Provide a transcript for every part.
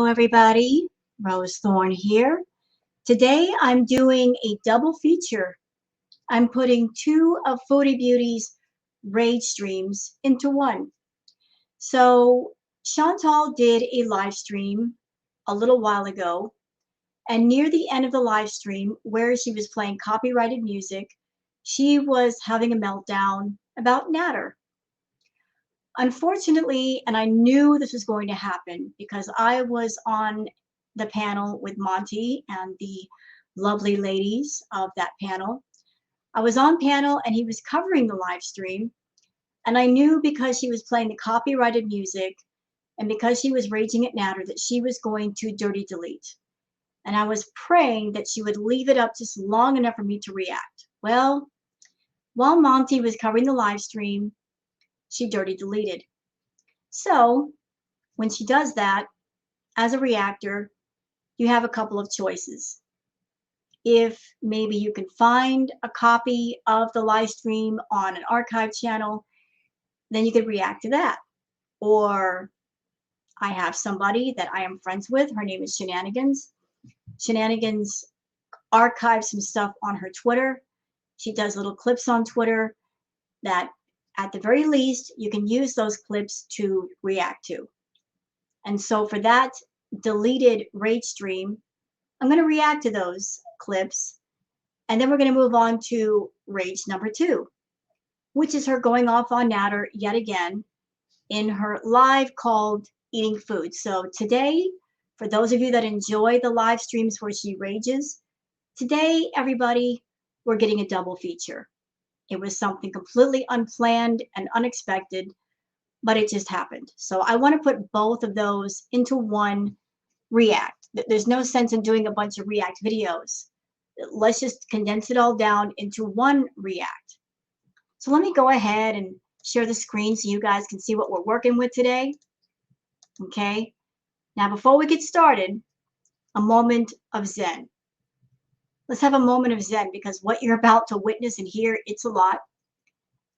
everybody. Rose Thorn here. Today I'm doing a double feature. I'm putting two of Foodie Beauty's rage streams into one. So Chantal did a live stream a little while ago, and near the end of the live stream, where she was playing copyrighted music, she was having a meltdown about Natter. Unfortunately, and I knew this was going to happen because I was on the panel with Monty and the lovely ladies of that panel. I was on panel and he was covering the live stream. And I knew because she was playing the copyrighted music and because she was raging at Natter that she was going to dirty delete. And I was praying that she would leave it up just long enough for me to react. Well, while Monty was covering the live stream, she dirty deleted. So when she does that, as a reactor, you have a couple of choices. If maybe you can find a copy of the live stream on an archive channel, then you could react to that. Or I have somebody that I am friends with. Her name is Shenanigans. Shenanigans archives some stuff on her Twitter. She does little clips on Twitter that at the very least, you can use those clips to react to. And so for that deleted rage stream, I'm going to react to those clips. And then we're going to move on to rage number 2, which is her going off on Natter yet again in her live called Eating Food. So today, for those of you that enjoy the live streams where she rages, today, everybody, we're getting a double feature. It was something completely unplanned and unexpected, but it just happened. So I want to put both of those into one react. There's no sense in doing a bunch of react videos. Let's just condense it all down into one react. So let me go ahead and share the screen so you guys can see what we're working with today. Okay. Now, before we get started, a moment of Zen. Let's have a moment of Zen because what you're about to witness and hear, it's a lot.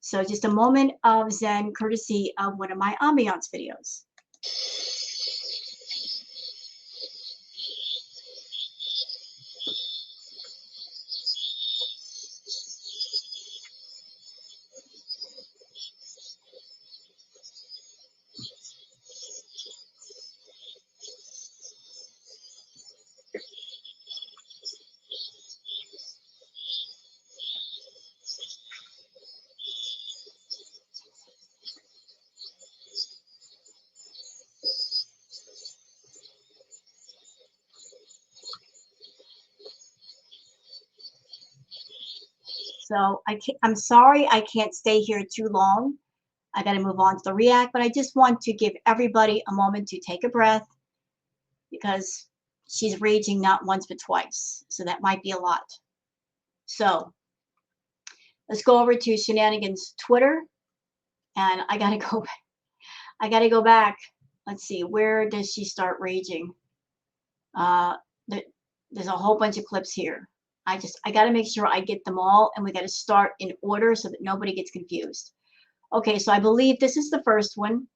So just a moment of Zen courtesy of one of my ambiance videos. So I'm sorry I can't stay here too long. I got to move on to the react, but I just want to give everybody a moment to take a breath because she's raging not once but twice. So that might be a lot. So let's go over to Shenanigans Twitter, and I got to go back. Let's see, where does she start raging? There's a whole bunch of clips here. I got to make sure I get them all, and we got to start in order so that nobody gets confused. Okay, so I believe this is the first one.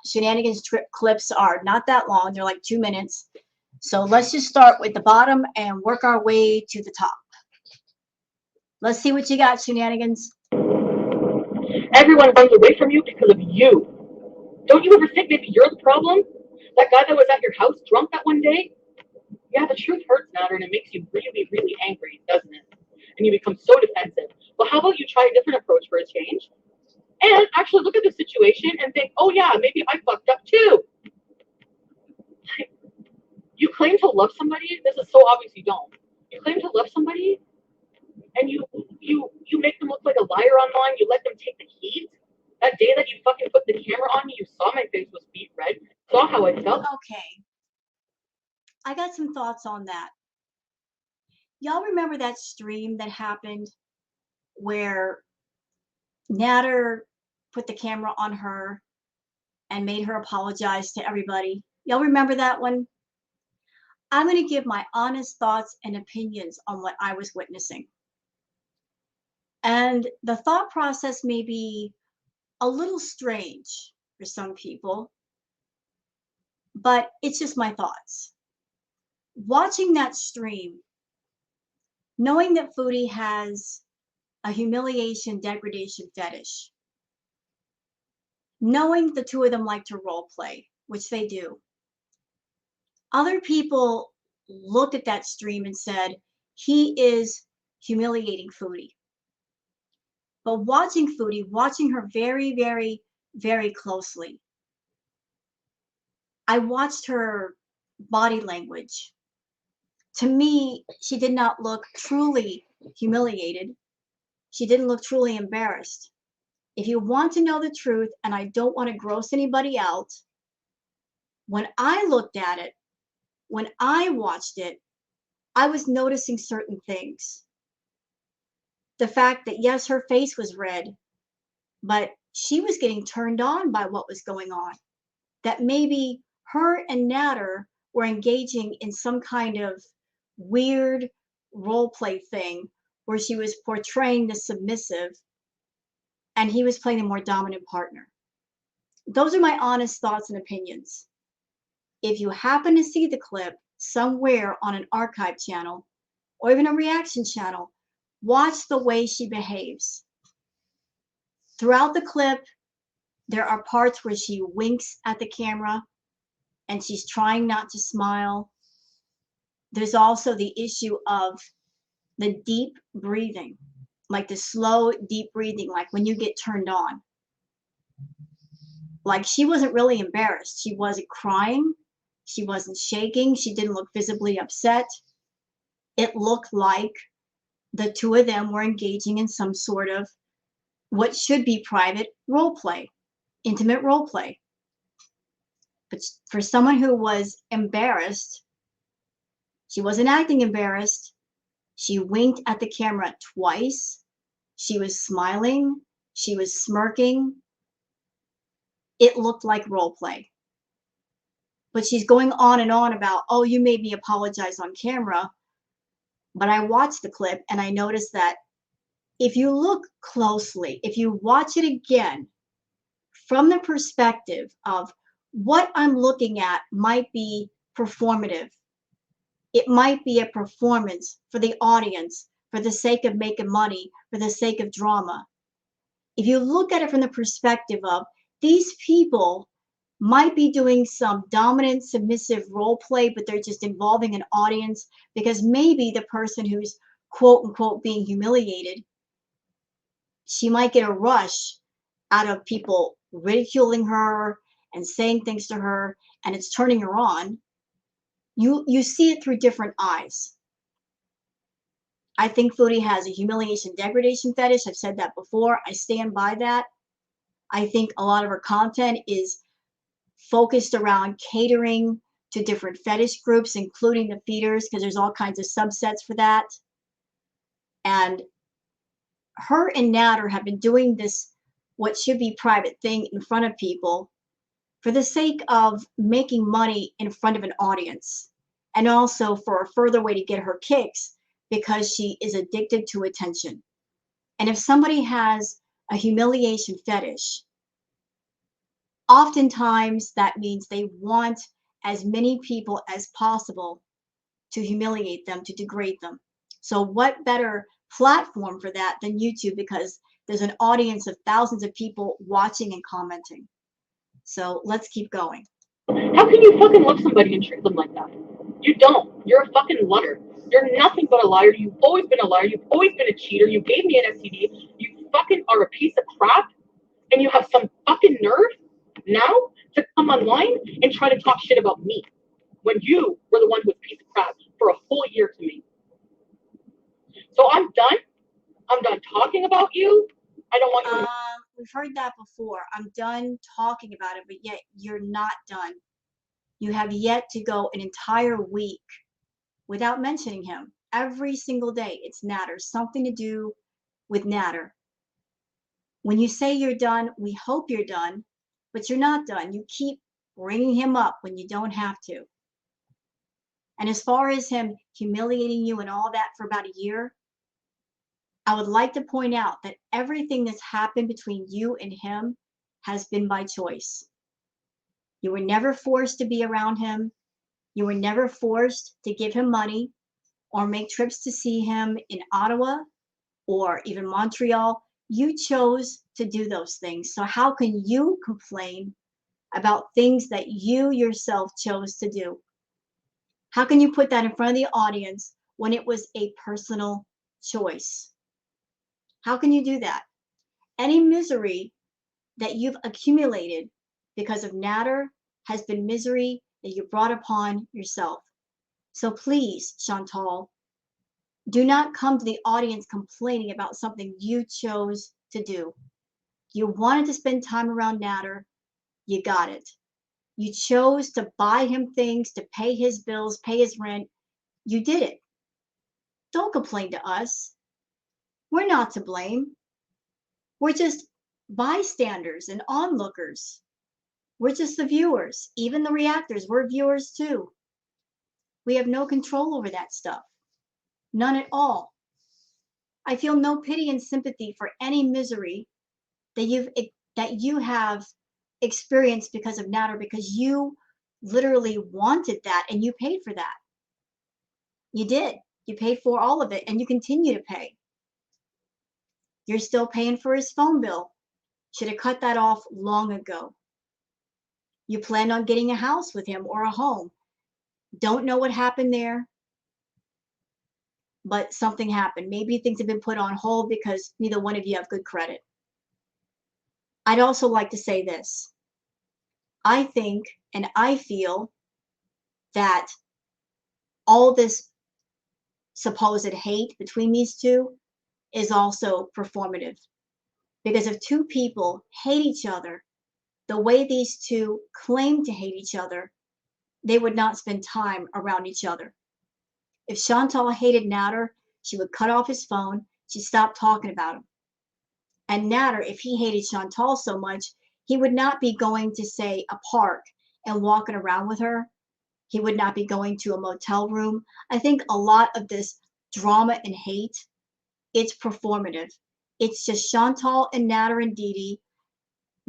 Shenanigans clips are not that long. They're like 2 minutes. So let's just start with the bottom and work our way to the top. Let's see what you got, Shenanigans. Everyone runs away from you because of you. Don't you ever think maybe you're the problem? That guy that was at your house drunk that one day? Yeah, the truth hurts, Natter, and it makes you really, really angry, doesn't it? And you become so defensive. Well, how about you try a different approach for a change? And actually look at the situation and think, oh yeah, maybe I fucked up too. You claim to love somebody. This is so obvious you don't. You claim to love somebody, and you make them look like a liar online. You let them take the heat. That day that you fucking put the camera on me, you saw my face was beet red. Saw how I felt. Okay. I got some thoughts on that. Y'all remember that stream that happened where Natter put the camera on her and made her apologize to everybody? Y'all remember that one? I'm going to give my honest thoughts and opinions on what I was witnessing. And the thought process may be a little strange for some people. but it's just my thoughts. Watching that stream, knowing that Foodie has a humiliation, degradation fetish, knowing the two of them like to role play, which they do. Other people looked at that stream and said, he is humiliating Foodie. But watching Foodie, watching her very, very, very closely, I watched her body language. To me, she did not look truly humiliated. She didn't look truly embarrassed. If you want to know the truth, and I don't want to gross anybody out, when I looked at it, when I watched it, I was noticing certain things. The fact that, yes, her face was red, but she was getting turned on by what was going on. That maybe her and Natter were engaging in some kind of weird role play thing where she was portraying the submissive and he was playing the more dominant partner. Those are my honest thoughts and opinions. If you happen to see the clip somewhere on an archive channel or even a reaction channel, watch the way she behaves. Throughout the clip, there are parts where she winks at the camera and she's trying not to smile. There's also the issue of the deep breathing, like the slow, deep breathing, like when you get turned on. Like she wasn't really embarrassed. She wasn't crying. She wasn't shaking. She didn't look visibly upset. It looked like the two of them were engaging in some sort of what should be private role play, intimate role play. But for someone who was embarrassed, she wasn't acting embarrassed. She winked at the camera twice. She was smiling. She was smirking. It looked like role play. But she's going on and on about, oh, you made me apologize on camera. But I watched the clip and I noticed that if you look closely, if you watch it again from the perspective of what I'm looking at might be performative. It might be a performance for the audience, for the sake of making money, for the sake of drama. If you look at it from the perspective of these people might be doing some dominant, submissive role play, but they're just involving an audience because maybe the person who's quote unquote being humiliated, she might get a rush out of people ridiculing her and saying things to her, and it's turning her on. You see it through different eyes. I think Foodie has a humiliation degradation fetish. I've said that before. I stand by that. I think a lot of her content is focused around catering to different fetish groups, including the feeders, because there's all kinds of subsets for that. And her and Natter have been doing this, what should be private thing in front of people for the sake of making money in front of an audience. And also for a further way to get her kicks because she is addicted to attention. And if somebody has a humiliation fetish, oftentimes that means they want as many people as possible to humiliate them, to degrade them. So what better platform for that than YouTube, because there's an audience of thousands of people watching and commenting. So let's keep going. How can you fucking love somebody and treat them like that? You don't. You're a fucking liar. You're nothing but a liar. You've always been a liar. You've always been a cheater. You gave me an STD. You fucking are a piece of crap. And you have some fucking nerve now to come online and try to talk shit about me when you were the one who was a piece of crap for a whole year to me. So I'm done. I'm done talking about you. I don't want you. We've heard that before. I'm done talking about it, but yet you're not done. You have yet to go an entire week without mentioning him. Every single day, it's Natter, something to do with Natter. When you say you're done, we hope you're done, but you're not done. You keep bringing him up when you don't have to. And as far as him humiliating you and all that for about a year, I would like to point out that everything that's happened between you and him has been by choice. You were never forced to be around him. You were never forced to give him money or make trips to see him in Ottawa or even Montreal. You chose to do those things. So how can you complain about things that you yourself chose to do? How can you put that in front of the audience when it was a personal choice? How can you do that? Any misery that you've accumulated because of Natter has been misery that you brought upon yourself. So please, Chantal, do not come to the audience complaining about something you chose to do. You wanted to spend time around Natter, you got it. You chose to buy him things, to pay his bills, pay his rent, you did it. Don't complain to us. We're not to blame. We're just bystanders and onlookers. We're just the viewers. Even the reactors, we're viewers too. We have no control over that stuff. None at all. I feel no pity and sympathy for any misery that you have experienced because of Natter, because you literally wanted that and you paid for that. You did. You paid for all of it and you continue to pay. You're still paying for his phone bill. Should have cut that off long ago. You planned on getting a house with him or a home. Don't know what happened there, but something happened. Maybe things have been put on hold because neither one of you have good credit. I'd also like to say this. I think and I feel that all this supposed hate between these two is also performative. Because if two people hate each other the way these two claim to hate each other, they would not spend time around each other. If Chantal hated Natter, she would cut off his phone. She'd stop talking about him. And Natter, if he hated Chantal so much, he would not be going to, say, a park and walking around with her. He would not be going to a motel room. I think a lot of this drama and hate, it's performative. It's just Chantal and Natter and Dede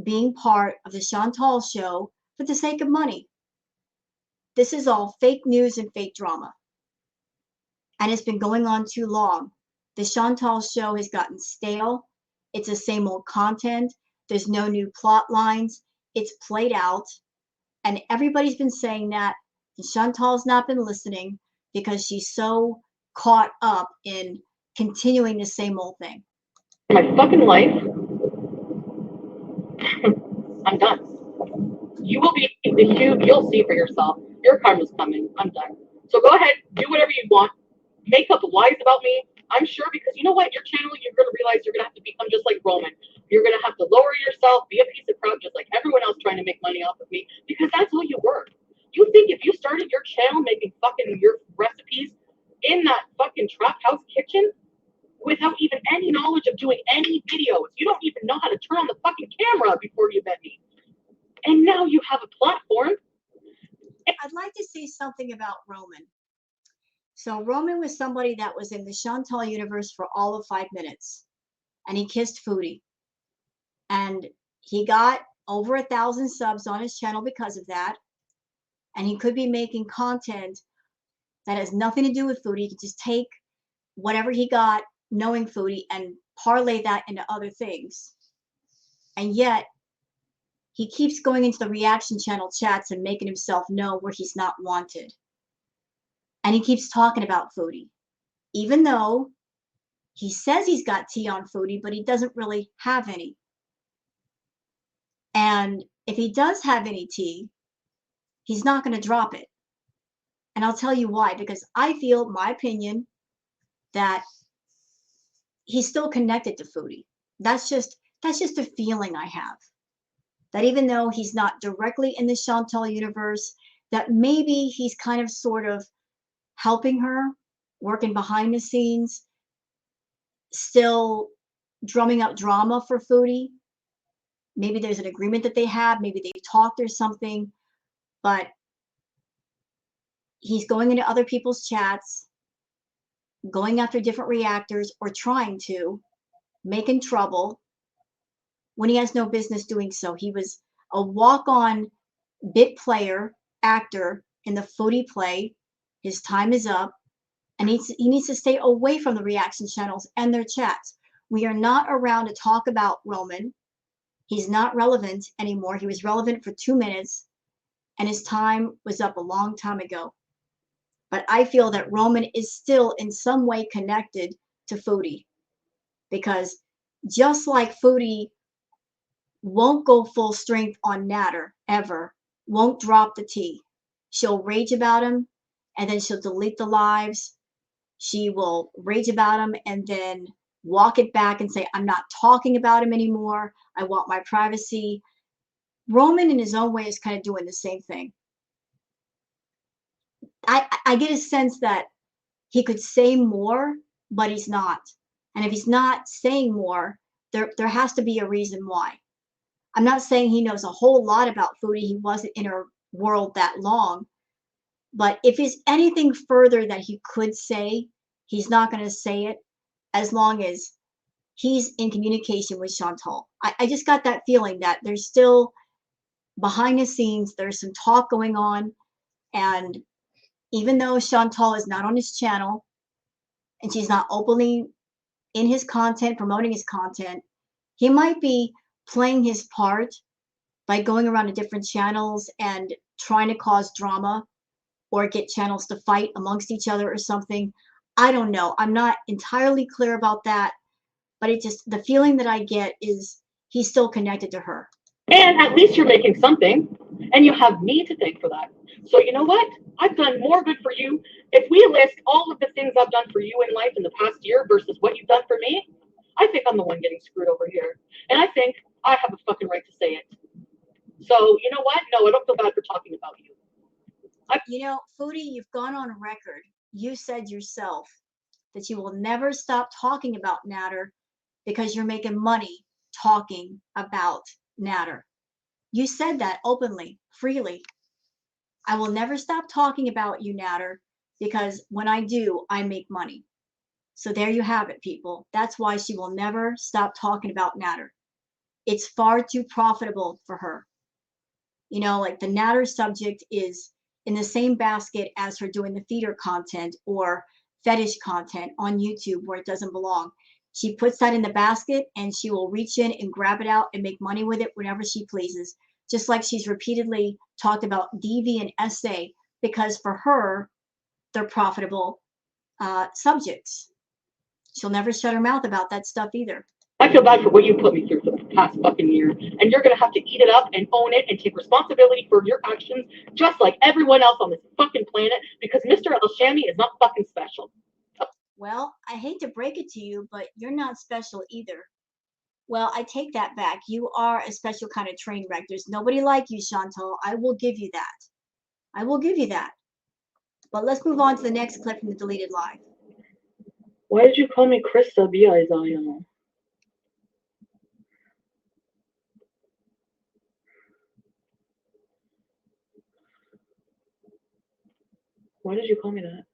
being part of the Chantal show for the sake of money. This is all fake news and fake drama. And it's been going on too long. The Chantal show has gotten stale. It's the same old content. There's no new plot lines. It's played out. And everybody's been saying that. And Chantal's not been listening because she's so caught up in continuing the same old thing. My fucking life. I'm done. You'll see for yourself. Your karma's coming. I'm done. So go ahead, do whatever you want. Make up lies about me. I'm sure, because you know what? Your channel, you're going to realize you're going to have to become just like Roman. You're going to have to lower yourself, be a piece of crap, just like everyone else trying to make money off of me, because that's how you work. You think if you started your channel making fucking your recipes in that fucking trap house kitchen without even any knowledge of doing any videos, you don't even know how to turn on the fucking camera before you met me. And now you have a platform. I'd like to say something about Roman. So Roman was somebody that was in the Chantal universe for all of 5 minutes, and he kissed Foodie, and he got over 1,000 subs on his channel because of that. And he could be making content that has nothing to do with Foodie. He could just take whatever he got knowing Foodie and parlay that into other things. And yet he keeps going into the reaction channel chats and making himself know where he's not wanted. And he keeps talking about Foodie, even though he says he's got tea on Foodie, but he doesn't really have any. And if he does have any tea, he's not going to drop it. And I'll tell you why, because I feel, my opinion, that he's still connected to Foodie. That's just a feeling I have. That even though he's not directly in the Chantal universe, that maybe he's kind of sort of helping her, working behind the scenes, still drumming up drama for Foodie. Maybe there's an agreement that they have, maybe they've talked or something, but he's going into other people's chats, going after different reactors, or trying to, making trouble when he has no business doing so. He was a walk-on bit player, actor in the Foodie play. His time is up, and he needs to stay away from the reaction channels and their chats. We are not around to talk about Roman. He's not relevant anymore. He was relevant for 2 minutes, and his time was up a long time ago. But I feel that Roman is still in some way connected to Foodie, because just like Foodie won't go full strength on Natter ever, won't drop the T. She'll rage about him, and then she'll delete the lives. She will rage about him and then walk it back and say, I'm not talking about him anymore. I want my privacy. Roman, in his own way, is kind of doing the same thing. I get a sense that he could say more, but he's not. And if he's not saying more, there has to be a reason why. I'm not saying he knows a whole lot about Foodie. He wasn't in her world that long. But if there's anything further that he could say, he's not going to say it as long as he's in communication with Chantal. I just got that feeling that there's still behind the scenes, there's some talk going on. And even though Chantal is not on his channel and she's not openly in his content, promoting his content, he might be playing his part by going around to different channels and trying to cause drama or get channels to fight amongst each other or something. I don't know. I'm not entirely clear about that, but it just, the feeling that I get is he's still connected to her. And at least you're making something, and you have me to thank for that. So you know what? I've done more good for you. If we list all of the things I've done for you in life in the past year versus what you've done for me, I think I'm the one getting screwed over here. And I think I have a fucking right to say it. So you know what? No, I don't feel bad for talking about you. You know, Foodie, you've gone on record. You said yourself that you will never stop talking about Natter because you're making money talking about Natter. You said that openly, freely. I will never stop talking about you, Natter, because when I do, I make money. So there you have it, people. That's why she will never stop talking about Natter. It's far too profitable for her. You know, like the Natter subject is in the same basket as her doing the feeder content or fetish content on YouTube where it doesn't belong. She puts that in the basket and she will reach in and grab it out and make money with it whenever she pleases. Just like she's repeatedly talked about DV and SA, because for her, they're profitable subjects. She'll never shut her mouth about that stuff either. I feel bad for what you put me through for the past fucking year, and you're gonna have to eat it up and own it and take responsibility for your actions, just like everyone else on this fucking planet, because Mr. Elshami is not fucking special. Well, I hate to break it to you, but you're not special either. Well, I take that back. You are a special kind of train wreck. There's nobody like you, Chantal. I will give you that. I will give you that. But let's move on to the next clip from the deleted live. Why did you call me Krista B, Isaiah? Why did you call me that?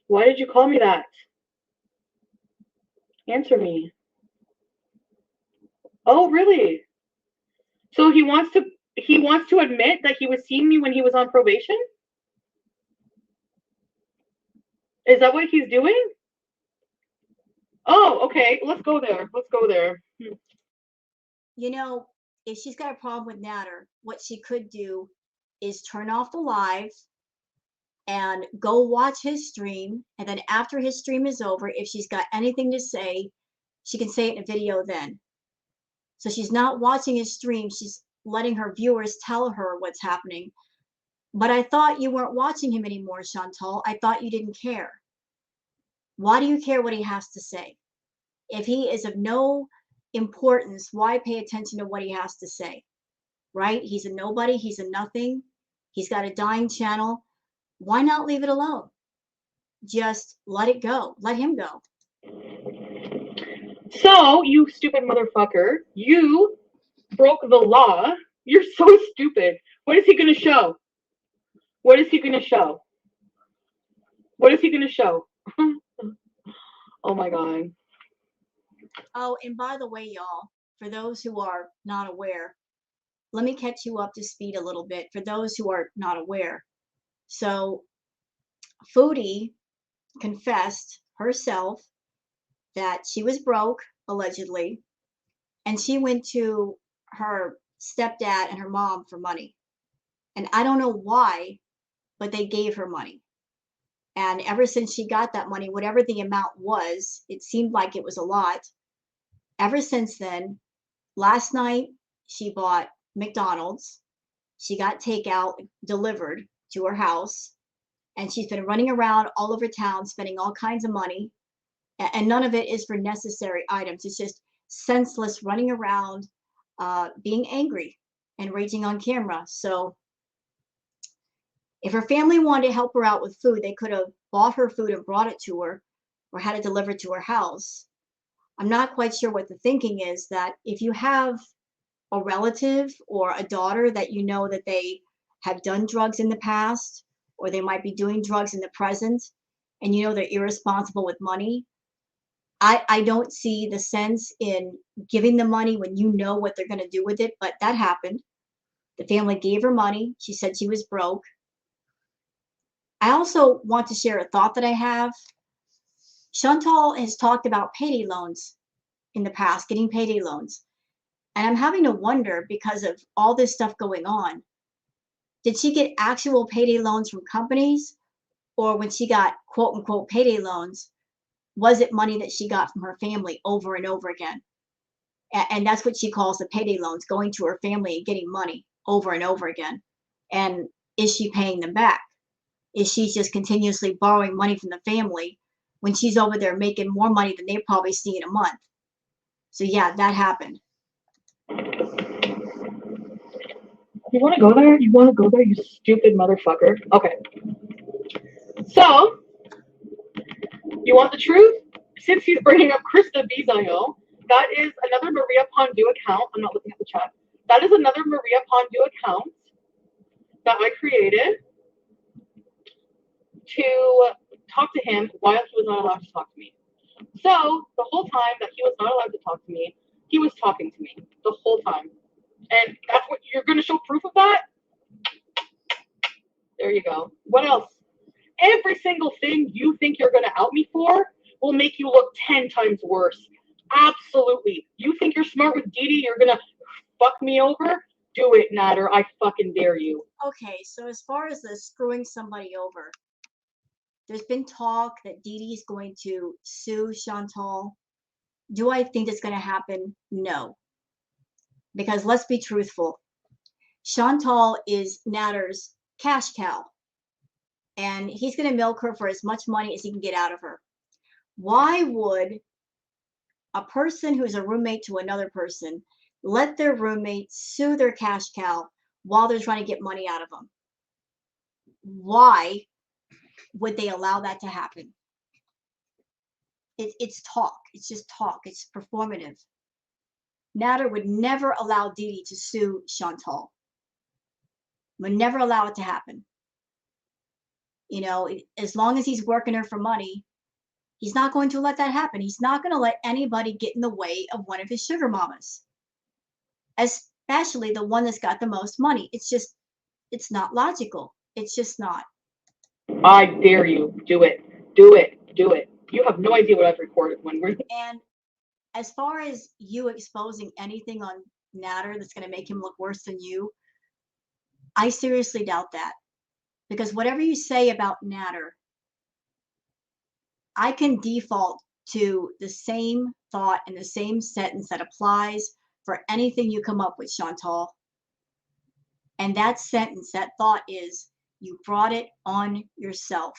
Why did you call me that? Answer me. Oh, really? So he wants to admit that he was seeing me when he was on probation? Is that what he's doing? Oh, okay. Let's go there. Let's go there. You know, if she's got a problem with Natter, what she could do is turn off the live and go watch his stream. And then after his stream is over, if she's got anything to say, she can say it in a video then. So she's not watching his stream. She's letting her viewers tell her what's happening. But I thought you weren't watching him anymore, Chantal. I thought you didn't care. Why do you care what he has to say? If he is of no importance, why pay attention to what he has to say? Right? He's a nobody. He's a nothing. He's got a dying channel. Why not leave it alone? Just let it go. Let him go. So, you stupid motherfucker, you broke the law. You're so stupid. What is he going to show? What is he going to show? What is he going to show? Oh my God. Oh, and by the way, y'all, for those who are not aware, let me catch you up to speed a little bit for those who are not aware. So, Foodie confessed herself that she was broke, allegedly, and she went to her stepdad and her mom for money. And I don't know why, but they gave her money. And ever since she got that money, whatever the amount was, it seemed like it was a lot. Ever since then, last night she bought McDonald's. She got takeout delivered to her house, and she's been running around all over town spending all kinds of money. And none of it is for necessary items. It's just senseless running around, being angry and raging on camera. So if her family wanted to help her out with food, they could have bought her food and brought it to her or had it delivered to her house. I'm not quite sure what the thinking is, that if you have a relative or a daughter that you know that they have done drugs in the past, or they might be doing drugs in the present, and you know they're irresponsible with money, I don't see the sense in giving the money when you know what they're going to do with it. But that happened. The family gave her money. She said she was broke. I also want to share a thought that I have. Chantal has talked about payday loans in the past, getting payday loans. And I'm having to wonder, because of all this stuff going on, did she get actual payday loans from companies? Or when she got quote unquote payday loans, was it money that she got from her family over and over again? And that's what she calls the payday loans, going to her family and getting money over and over again. And is she paying them back? Is she just continuously borrowing money from the family when she's over there making more money than they probably see in a month? So yeah, that happened. You want to go there? You want to go there, you stupid motherfucker? Okay. So, you want the truth? Since he's bringing up Krista B's IO, that is another Maria Pondu account. I'm not looking at the chat. That is another Maria Pondu account that I created to talk to him while he was not allowed to talk to me. So the whole time that he was not allowed to talk to me, he was talking to me the whole time. And that's what you're going to show proof of that? There you go. What else? Every single thing you think you're going to out me for will make you look 10 times worse. Absolutely. You think you're smart with Dede, you're going to fuck me over? Do it, Natter. I fucking dare you. Okay, so as far as the screwing somebody over, there's been talk that Dede is going to sue Chantal. Do I think it's going to happen? No. Because let's be truthful. Chantal is Natter's cash cow, and he's going to milk her for as much money as he can get out of her. Why would a person who's a roommate to another person let their roommate sue their cash cow while they're trying to get money out of them? Why would they allow that to happen? It's talk. It's just talk. It's performative. Natter would never allow Dede to sue Chantal. Would never allow it to happen. You know, as long as he's working her for money, he's not going to let that happen. He's not going to let anybody get in the way of one of his sugar mamas, especially the one that's got the most money. It's not logical. It's just not. I dare you. Do it. Do it. Do it. You have no idea what I've recorded when we're. And as far as you exposing anything on Natter that's going to make him look worse than you, I seriously doubt that. Because whatever you say about Natter, I can default to the same thought and the same sentence that applies for anything you come up with, Chantal. And that sentence, that thought is, you brought it on yourself.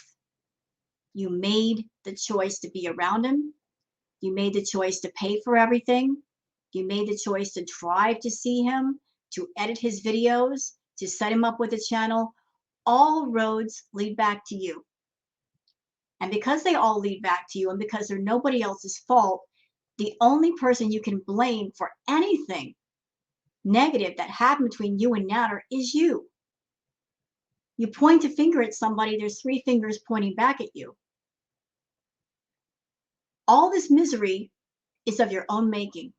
You made the choice to be around him. You made the choice to pay for everything. You made the choice to drive to see him, to edit his videos, to set him up with a channel. All roads lead back to you. And because they all lead back to you, and because they're nobody else's fault, the only person you can blame for anything negative that happened between you and Natter is you. You point a finger at somebody, there's 3 fingers pointing back at you. All this misery is of your own making.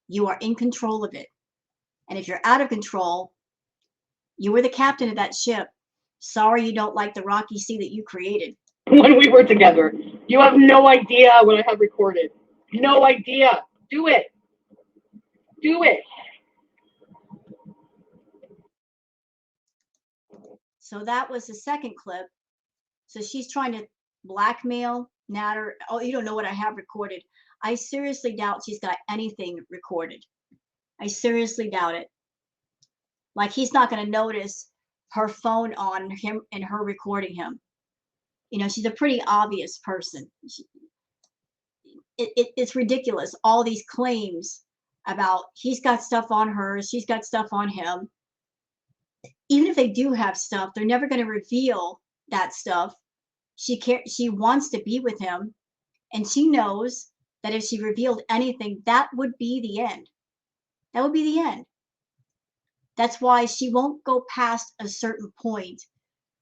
You are in control of it. And if you're out of control, you were the captain of that ship. Sorry you don't like the rocky sea that you created. When we were together. You have no idea what I have recorded. No idea. Do it. Do it. So that was the second clip. So she's trying to blackmail Natter. Oh, you don't know what I have recorded. I seriously doubt she's got anything recorded. I seriously doubt it. Like, he's not going to notice her phone on him and her recording him. You know, she's a pretty obvious person. It's ridiculous. All these claims about he's got stuff on her, she's got stuff on him. Even if they do have stuff, they're never going to reveal that stuff. She wants to be with him, and she knows that if she revealed anything, that would be the end. That would be the end. That's why she won't go past a certain point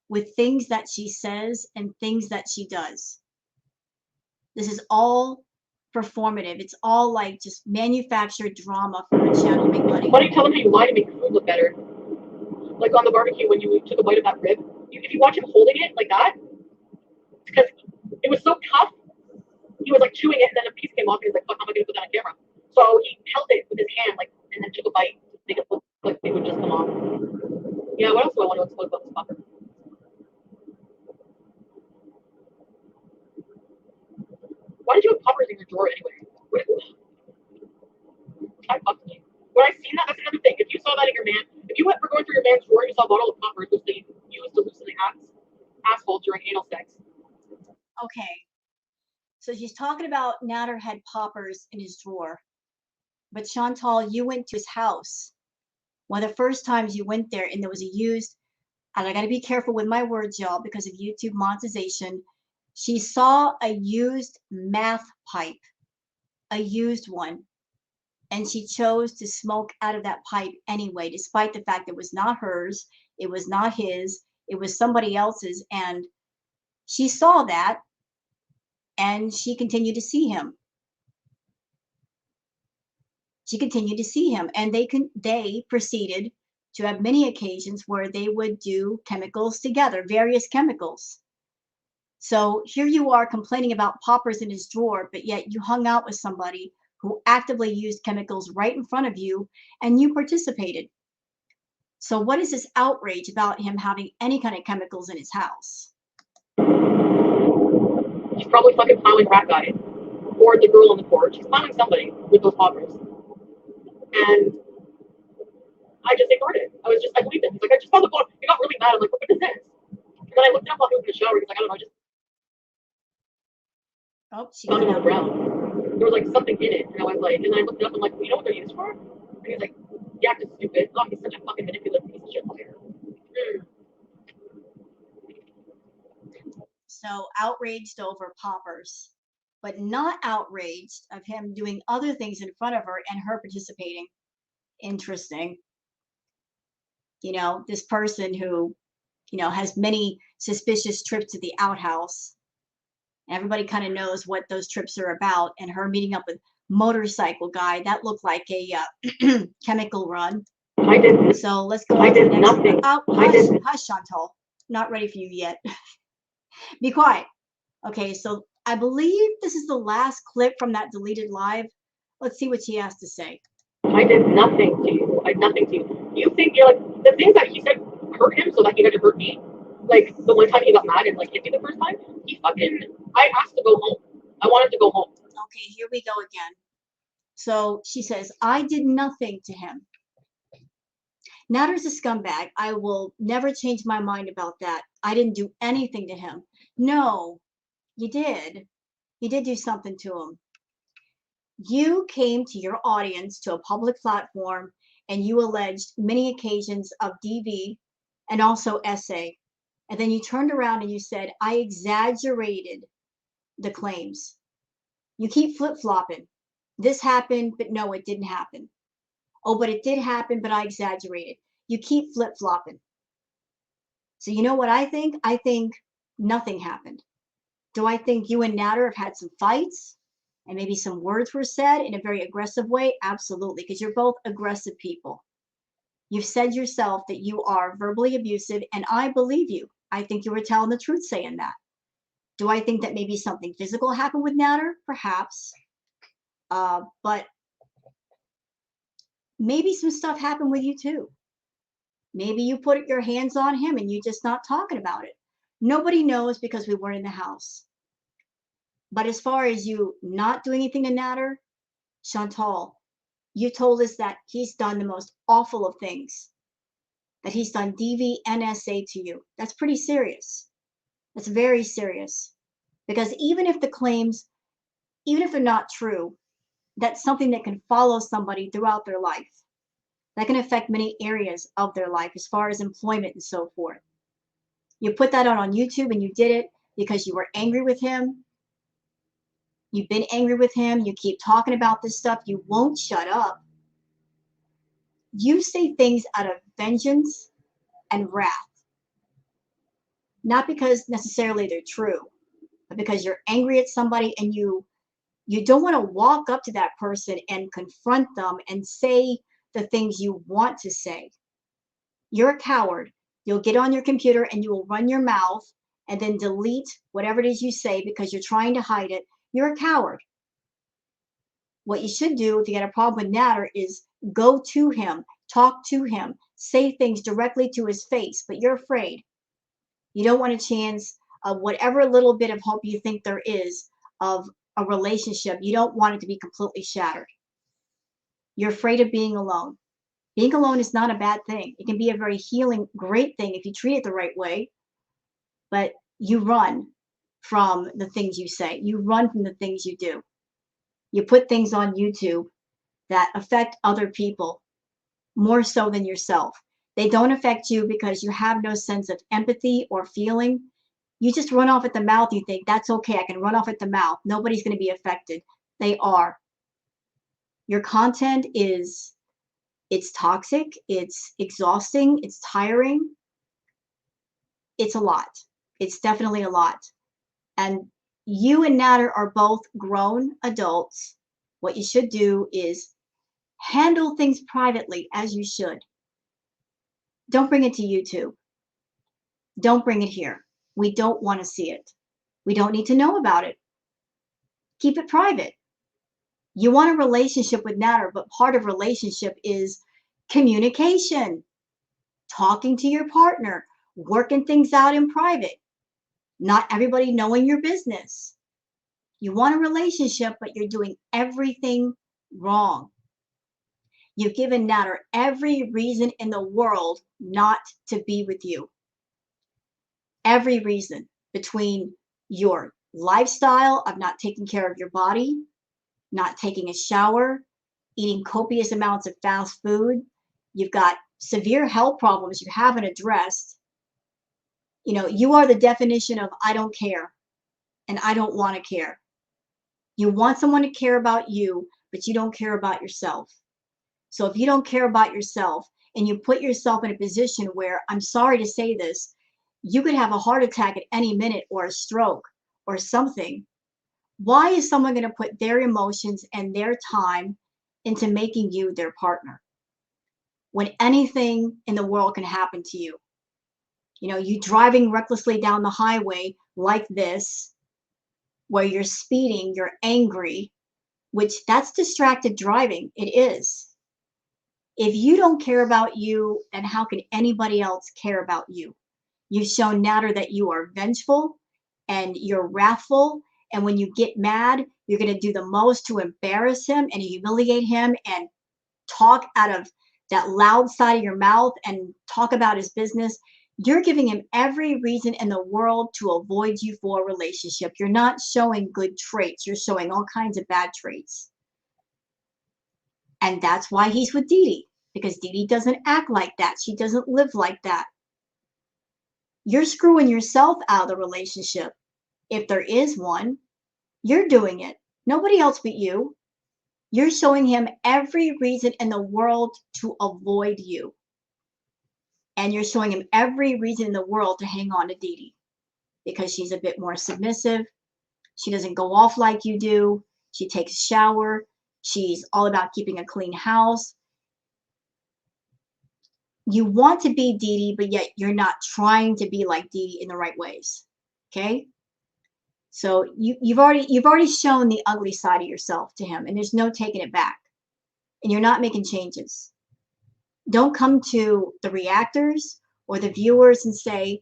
with things that she says and things that she does. This is all performative. It's all like just manufactured drama for her channel to make money. Why don't you tell him how you lie to make the food look better? Like on the barbecue when you took a bite of that rib. If you watch him holding it like that, because it was so tough, he was like chewing it, and then a piece came off, and he was like, "Fuck, how am I gonna put that on camera?" So he held it with his hand, like, and then took a bite to make it look like it would just come off. Yeah, what else do I want to explode about this fucker? Why did you have poppers in your drawer anyway? I fucked me. When I seen that, that's another thing. If you saw that in your man, if you were going through your man's drawer and you saw a bottle of poppers, which they use to loosen the asshole during anal sex. Okay. So she's talking about Natter had poppers in his drawer. But Chantal, you went to his house. One of the first times you went there, and there was a used, and I got to be careful with my words, y'all, because of YouTube monetization. She saw a used meth pipe, a used one, and she chose to smoke out of that pipe anyway, despite the fact it was not hers, it was not his, it was somebody else's. And she saw that, and she continued to see him. She continued to see him, and they proceeded to have many occasions where they would do chemicals together, various chemicals. So here you are complaining about poppers in his drawer, but yet you hung out with somebody who actively used chemicals right in front of you, and you participated. So what is this outrage about him having any kind of chemicals in his house? She's probably fucking plowing rat guy. Or the girl on the porch. She's plowing somebody with those poppers. And I just ignored it. I was just like leaving. He's like, I just found the phone. He got really mad. I'm like, what is this? And then I looked up while he was in the shower. He's like, I don't know, I just found it on the ground. There was like something in it. And I was like, and then I looked it up. I'm like, well, you know what they're used for? And he's like, yeah, it's stupid. Oh, he's such a fucking manipulative piece of shit player. So outraged over poppers, but not outraged of him doing other things in front of her and her participating. Interesting. You know, this person who, you know, has many suspicious trips to the outhouse. Everybody kind of knows what those trips are about. And her meeting up with motorcycle guy, that looked like a chemical run. I didn't. So let's go I on to the did next nothing. one. Oh, I hush, didn't. hush, Chantal. Not ready for you yet. Be quiet. Okay, so I believe this is the last clip from that deleted live. Let's see what she has to say. I did nothing to you. I did nothing to you. You think you're like the things that he said hurt him so that he had to hurt me? Like the one time he got mad and like hit me the first time, I asked to go home. I wanted to go home. Okay, here we go again. So she says, I did nothing to him. Natter's a scumbag. I will never change my mind about that. I didn't do anything to him. No, you did. You did do something to him. You came to your audience, to a public platform, and you alleged many occasions of DV and also SA. And then you turned around and you said, I exaggerated the claims. You keep flip-flopping. This happened, but no, it didn't happen. Oh, but it did happen, but I exaggerated. You keep flip-flopping. So you know what I think? I think nothing happened. Do I think you and Natter have had some fights and maybe some words were said in a very aggressive way, absolutely, because you're both aggressive people. You've said yourself that you are verbally abusive, and I believe you. I think you were telling the truth saying that. Do I think that maybe something physical happened with Natter? Perhaps. But maybe some stuff happened with you too. Maybe you put your hands on him and you just not talking about it. Nobody knows because we weren't in the house. But as far as you not doing anything to Natter, Chantal, you told us that he's done the most awful of things, that he's done DV and SA to you. That's pretty serious. That's very serious. Because even if the claims, even if they're not true, that's something that can follow somebody throughout their life. That can affect many areas of their life as far as employment and so forth. You put that out on YouTube and you did it because you were angry with him. You've been angry with him. You keep talking about this stuff. You won't shut up. You say things out of vengeance and wrath. Not because necessarily they're true, but because you're angry at somebody and you don't want to walk up to that person and confront them and say the things you want to say. You're a coward. You'll get on your computer and you will run your mouth and then delete whatever it is you say because you're trying to hide it. You're a coward. What you should do if you got a problem with Natter is go to him, talk to him, say things directly to his face, but you're afraid. You don't want a chance of whatever little bit of hope you think there is of a relationship. You don't want it to be completely shattered. You're afraid of being alone. Being alone is not a bad thing. It can be a very healing, great thing if you treat it the right way. But you run from the things you say. You run from the things you do. You put things on YouTube that affect other people more so than yourself. They don't affect you because you have no sense of empathy or feeling. You just run off at the mouth. You think, that's okay. I can run off at the mouth. Nobody's going to be affected. They are. Your content it's toxic. It's exhausting. It's tiring. It's a lot. It's definitely a lot. And you and Natter are both grown adults. What you should do is handle things privately as you should. Don't bring it to YouTube. Don't bring it here. We don't want to see it. We don't need to know about it. Keep it private. You want a relationship with Natter, but part of relationship is communication, talking to your partner, working things out in private, not everybody knowing your business. You want a relationship, but you're doing everything wrong. You've given Natter every reason in the world not to be with you. Every reason, between your lifestyle of not taking care of your body, not taking a shower, eating copious amounts of fast food. You've got severe health problems you haven't addressed. You know, you are the definition of I don't care and I don't want to care. You want someone to care about you, but you don't care about yourself. So if you don't care about yourself and you put yourself in a position where, I'm sorry to say this, you could have a heart attack at any minute or a stroke or something. Why is someone going to put their emotions and their time into making you their partner when anything in the world can happen to you? You know, you driving recklessly down the highway like this, where you're speeding, you're angry, which that's distracted driving. It is. If you don't care about you, then how can anybody else care about you? You've shown Natter that you are vengeful and you're wrathful. And when you get mad, you're going to do the most to embarrass him and humiliate him and talk out of that loud side of your mouth and talk about his business. You're giving him every reason in the world to avoid you for a relationship. You're not showing good traits. You're showing all kinds of bad traits. And that's why he's with Dede, because Dede doesn't act like that. She doesn't live like that. You're screwing yourself out of the relationship. If there is one, you're doing it. Nobody else but you. You're showing him every reason in the world to avoid you. And you're showing him every reason in the world to hang on to Dede because she's a bit more submissive. She doesn't go off like you do. She takes a shower. She's all about keeping a clean house. You want to be Dede, but yet you're not trying to be like Dede in the right ways. Okay? So you've already shown the ugly side of yourself to him, and there's no taking it back. And you're not making changes. Don't come to the reactors or the viewers and say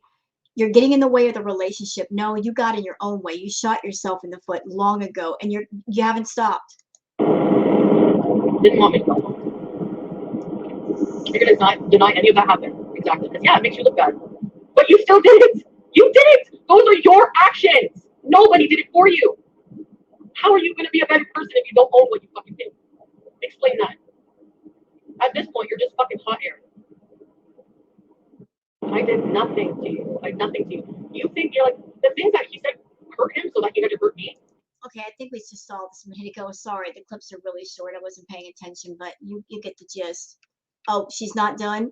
you're getting in the way of the relationship. No, you got in your own way. You shot yourself in the foot long ago, and you haven't stopped. Didn't want me to go. You're gonna deny any of that happened. Exactly. Because yeah, it makes you look bad. But you still did it. You did it. Those are your actions. Nobody did it for you. How are you gonna be a better person if you don't own what you fucking did? Explain that. At this point, you're just fucking hot air. I did nothing to you. I did nothing to you. You think you're like the things that he said hurt him so that he had to hurt me? Okay, I think we just saw this a minute ago. Sorry, the clips are really short. I wasn't paying attention, but you get the gist. Oh, she's not done.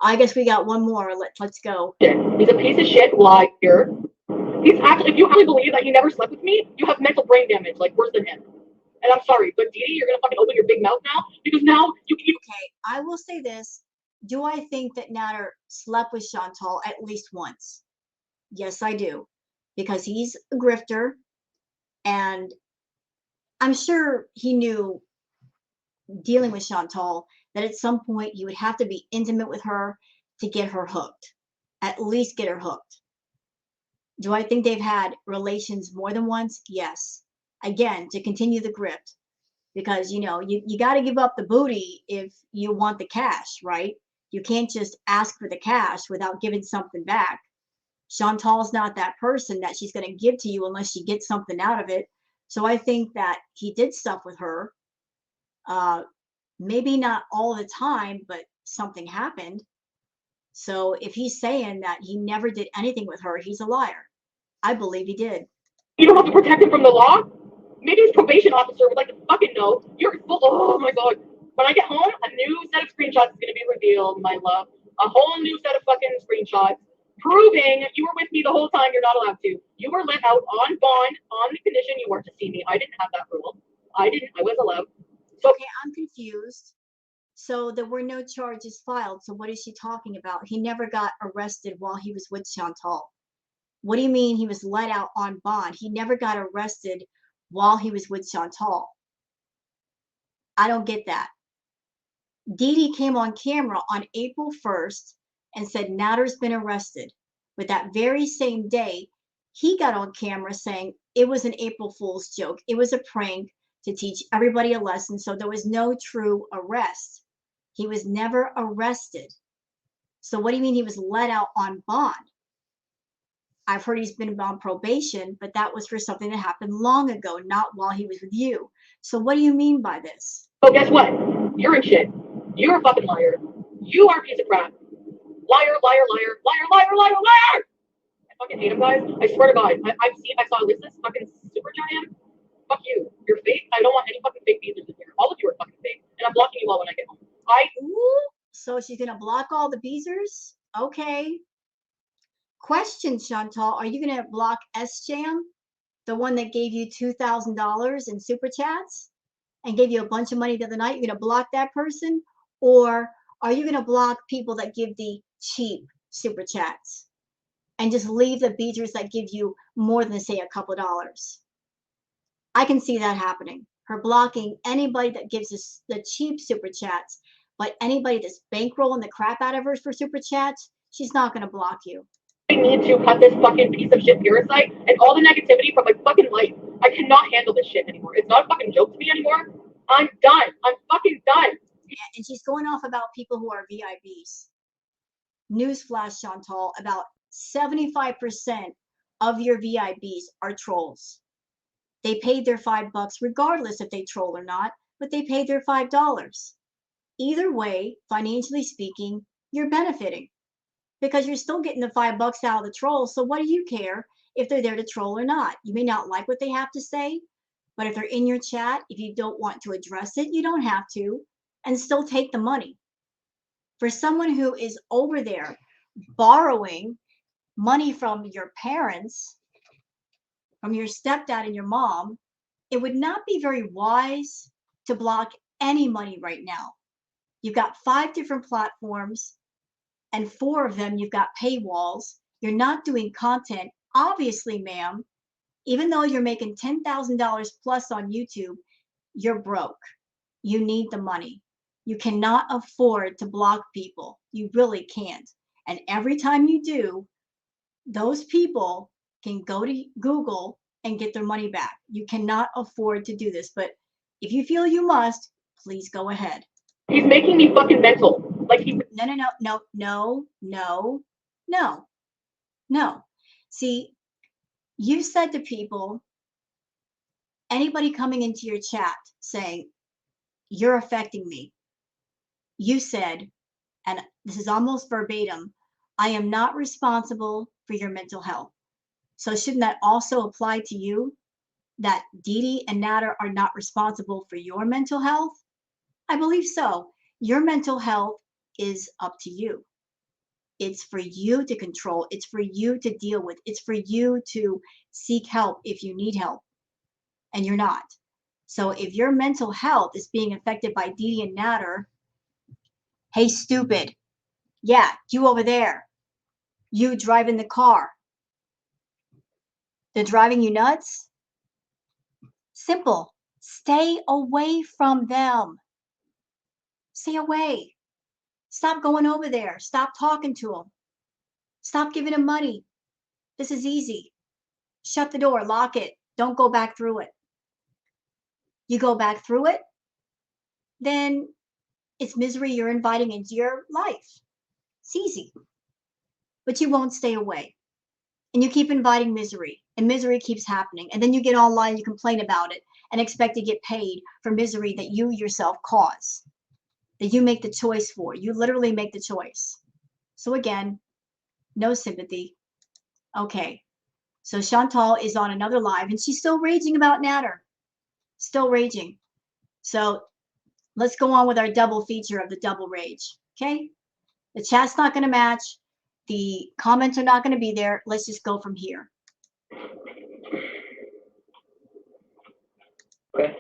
I guess we got one more. Let's go. He's a piece of shit liar. He's actually, if you really believe that he never slept with me, you have mental brain damage, like worse than him. And I'm sorry, but Dede, you're gonna fucking open your big mouth now because now you. Okay, I will say this. Do I think that Natter slept with Chantal at least once? Yes, I do, because he's a grifter, and I'm sure he knew dealing with Chantal that at some point you would have to be intimate with her to get her hooked, at least get her hooked. Do I think they've had relations more than once? Yes. Again, to continue the grift, because you got to give up the booty if you want the cash, right? You can't just ask for the cash without giving something back. Chantal's not that person that she's going to give to you unless she gets something out of it. So I think that he did stuff with her. Maybe not all the time, but something happened. So if he's saying that he never did anything with her, he's a liar. I believe he did. You don't have to protect him from the law. Maybe his probation officer would like to fucking know. You're full. Oh my god. When I get home, a new set of screenshots is gonna be revealed, my love. A whole new set of fucking screenshots proving you were with me the whole time. You're not allowed to. You were let out on bond on the condition you weren't to see me. I didn't have that rule. I didn't. I was allowed. So okay, I'm confused. So there were no charges filed. So what is she talking about? He never got arrested while he was with Chantal. What do you mean he was let out on bond? He never got arrested while he was with Chantal. I don't get that. Dede came on camera on April 1st and said Natter's been arrested. But that very same day, he got on camera saying it was an April Fool's joke. It was a prank to teach everybody a lesson. So there was no true arrest. He was never arrested. So what do you mean he was let out on bond? I've heard he's been on probation, but that was for something that happened long ago, not while he was with you. So what do you mean by this? so guess what? You're in shit. You're a fucking liar. You are a piece of crap. Liar, liar, liar, liar, liar, liar, liar! I fucking hate him, guys. I swear to God. I saw Alyssa's fucking super giant. Fuck you. You're fake. I don't want any fucking fake beezers in here. All of you are fucking fake. And I'm blocking you all when I get home. Ooh, so she's going to block all the beezers? Okay. Question, Chantal, are you going to block SJam, the one that gave you $2,000 in super chats and gave you a bunch of money the other night? You're going to block that person? Or are you going to block people that give the cheap super chats and just leave the beezers that give you more than, say, a couple of dollars? I can see that happening. Her blocking anybody that gives us the cheap super chats, but anybody that's bankrolling the crap out of her for super chats, she's not going to block you. I need to cut this fucking piece of shit parasite and all the negativity from my fucking life. I cannot handle this shit anymore. It's not a fucking joke to me anymore. I'm done. I'm fucking done. And she's going off about people who are VIPs. Newsflash, Chantal, about 75% of your VIPs are trolls. They paid their $5 regardless if they troll or not, but they paid their $5. Either way, financially speaking, you're benefiting because you're still getting the $5 out of the troll. So what do you care if they're there to troll or not? You may not like what they have to say, but if they're in your chat, if you don't want to address it, you don't have to, and still take the money. For someone who is over there borrowing money from your parents, from your stepdad and your mom, it would not be very wise to block any money right now. You've got 5 different platforms, and 4 of them you've got paywalls. You're not doing content. Obviously, ma'am, even though you're making $10,000 plus on YouTube, you're broke. You need the money. You cannot afford to block people. You really can't. And every time you do, those people can go to Google and get their money back. You cannot afford to do this, but if you feel you must, please go ahead. He's making me fucking mental. Like he. No. See, you said to people, anybody coming into your chat saying, you're affecting me. You said, and this is almost verbatim, I am not responsible for your mental health. So shouldn't that also apply to you? That Dede and Nader are not responsible for your mental health? I believe so. Your mental health is up to you. It's for you to control. It's for you to deal with. It's for you to seek help if you need help, and you're not. So if your mental health is being affected by Dede and Nader, hey, stupid. Yeah, you over there. You driving the car. They're driving you nuts? Simple. Stay away from them. Stay away. Stop going over there. Stop talking to them. Stop giving them money. This is easy. Shut the door. Lock it. Don't go back through it. You go back through it, then it's misery you're inviting into your life. It's easy. But you won't stay away. And you keep inviting misery, and misery keeps happening. And then you get online, you complain about it, and expect to get paid for misery that you yourself cause, that you make the choice for. You literally make the choice. So again, no sympathy. Okay. So Chantal is on another live, and she's still raging about Nader. Still raging. So let's go on with our double feature of the double rage. Okay? The chat's not going to match. The comments are not going to be there. Let's just go from here. Okay.